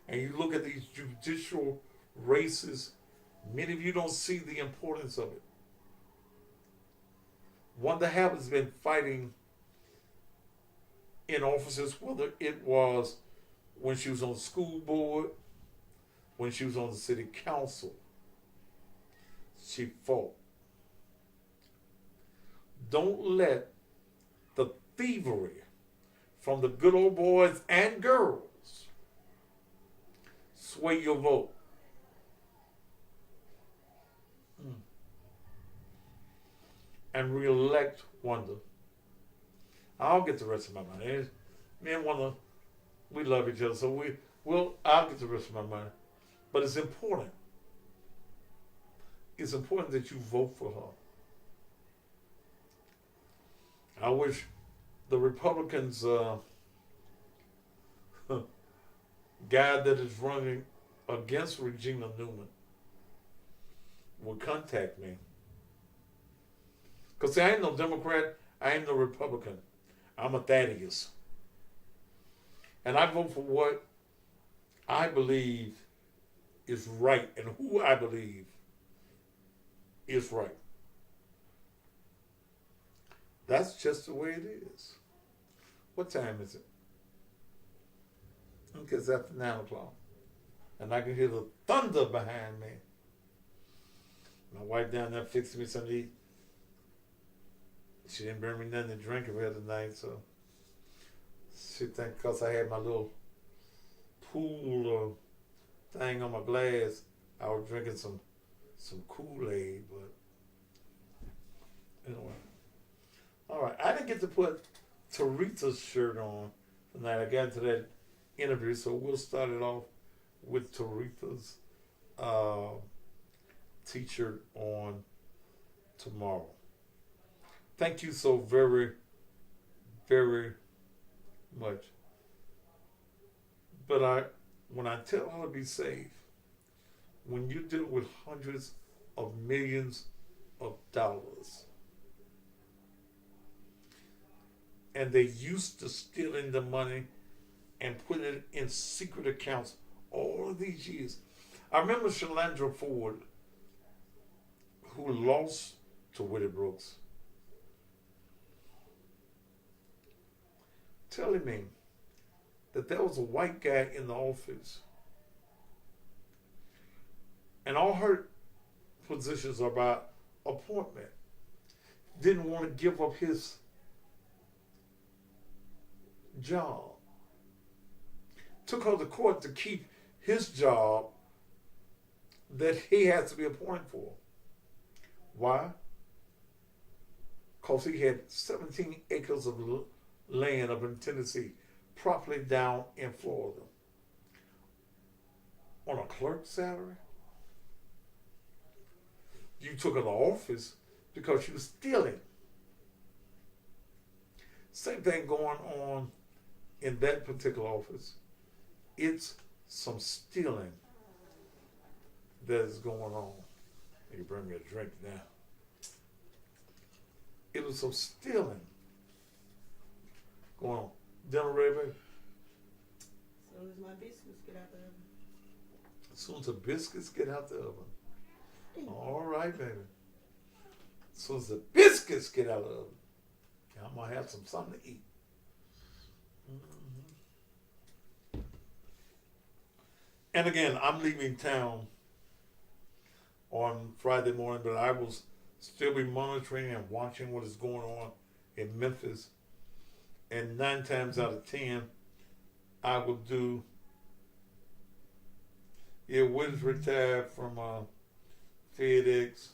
and you look at these judicial races, many of you don't see the importance of it. Wanda Habit has been fighting in offices, whether it was when she was on the school board, when she was on the city council. She fought. Don't let the thievery from the good old boys and girls sway your vote. And re-elect Wanda. I'll get the rest of my money. Me and Wanda, we love each other, so I'll get the rest of my money. But it's important. It's important that you vote for her. I wish the Republicans guy that is running against Regina Newman would contact me. Because I ain't no Democrat, I ain't no Republican. I'm a Thaddeus. And I vote for what I believe is right and who I believe is right. That's just the way it is. What time is it? Okay, it's after 9 o'clock. And I can hear the thunder behind me. My wife down there fixing me something to eat. She didn't bring me nothing to drink over here tonight, so she think because I had my little pool thing on my glass, I was drinking some Kool-Aid, but anyway. All right, I didn't get to put Taritha's shirt on tonight. I got into that interview, so we'll start it off with Taritha's t-shirt on tomorrow. Thank you so very, very much. But when I tell her to be safe, when you deal with hundreds of millions of dollars, and they used to stealing the money and putting it in secret accounts all of these years. I remember Shalandra Ford, who lost to Willie Brooks, telling me that there was a white guy in the office and all her positions are about appointment. Didn't want to give up his job. Took her to court to keep his job that he had to be appointed for. Why? Because he had 17 acres of land up in Tennessee, properly down in Florida. On a clerk's salary? You took her to office because she was stealing. Same thing going on in that particular office. It's some stealing that is going on. You bring me a drink now. It was some stealing going on. Dinner ready, baby? As soon as my biscuits get out the oven. As soon as the biscuits get out the oven. All right, baby. As soon as the biscuits get out of the oven, I'm going to have something to eat. And again, I'm leaving town on Friday morning, but I will still be monitoring and watching what is going on in Memphis. And 9 times out of 10, I will do. Yeah, Wood's retired from FedEx.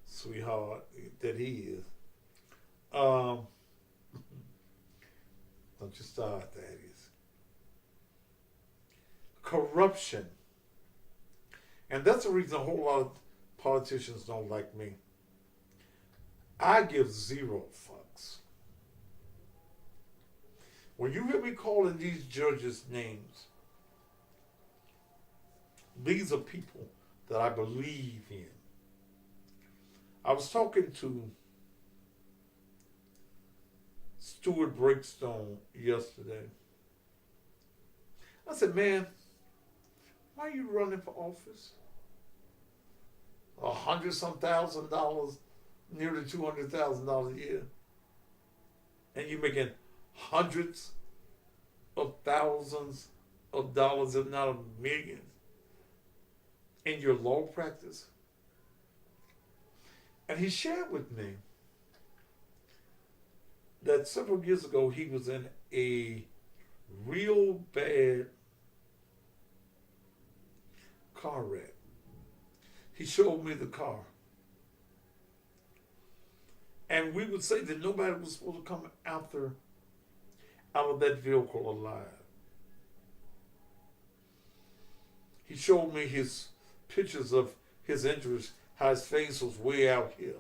Sweetheart that he is. Don't you start that is. Corruption. And that's the reason a whole lot of politicians don't like me. I give 0 fucks. When you hear me calling these judges names, these are people that I believe in. I was talking to Stuart Breakstone yesterday. I said, man, why are you running for office? $100-some thousand, nearly $200,000 a year. And you're making hundreds of thousands of dollars, if not millions, in your law practice. And he shared with me that several years ago he was in a real bad car wreck. He showed me the car. And we would say that nobody was supposed to come out of that vehicle alive. He showed me his pictures of his injuries, how his face was way out here.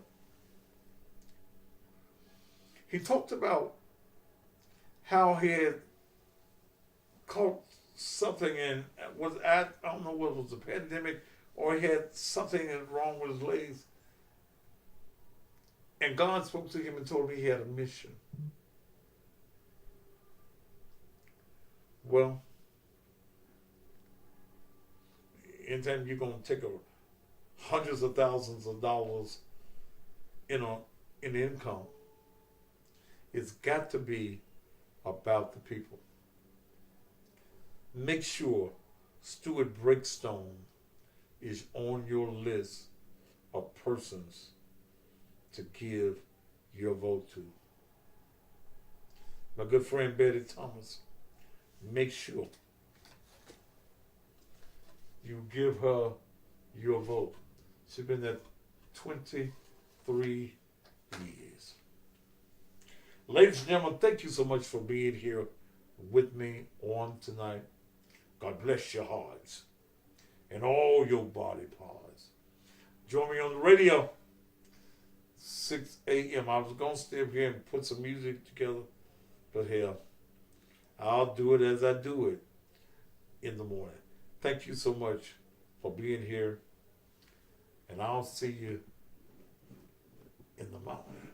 He talked about how he had caught something in, I don't know whether it was a pandemic or he had something wrong with his legs. And God spoke to him and told him he had a mission. Well, anytime you're going to take hundreds of thousands of dollars in income, it's got to be about the people. Make sure Stuart Breakstone is on your list of persons to give your vote to. My good friend Betty Thomas, make sure you give her your vote. She's been there 23 years. Ladies and gentlemen, thank you so much for being here with me on tonight. God bless your hearts and all your body parts. Join me on the radio, 6 a.m. I was going to stay up here and put some music together, but hell, I'll do it as I do it in the morning. Thank you so much for being here, and I'll see you in the morning.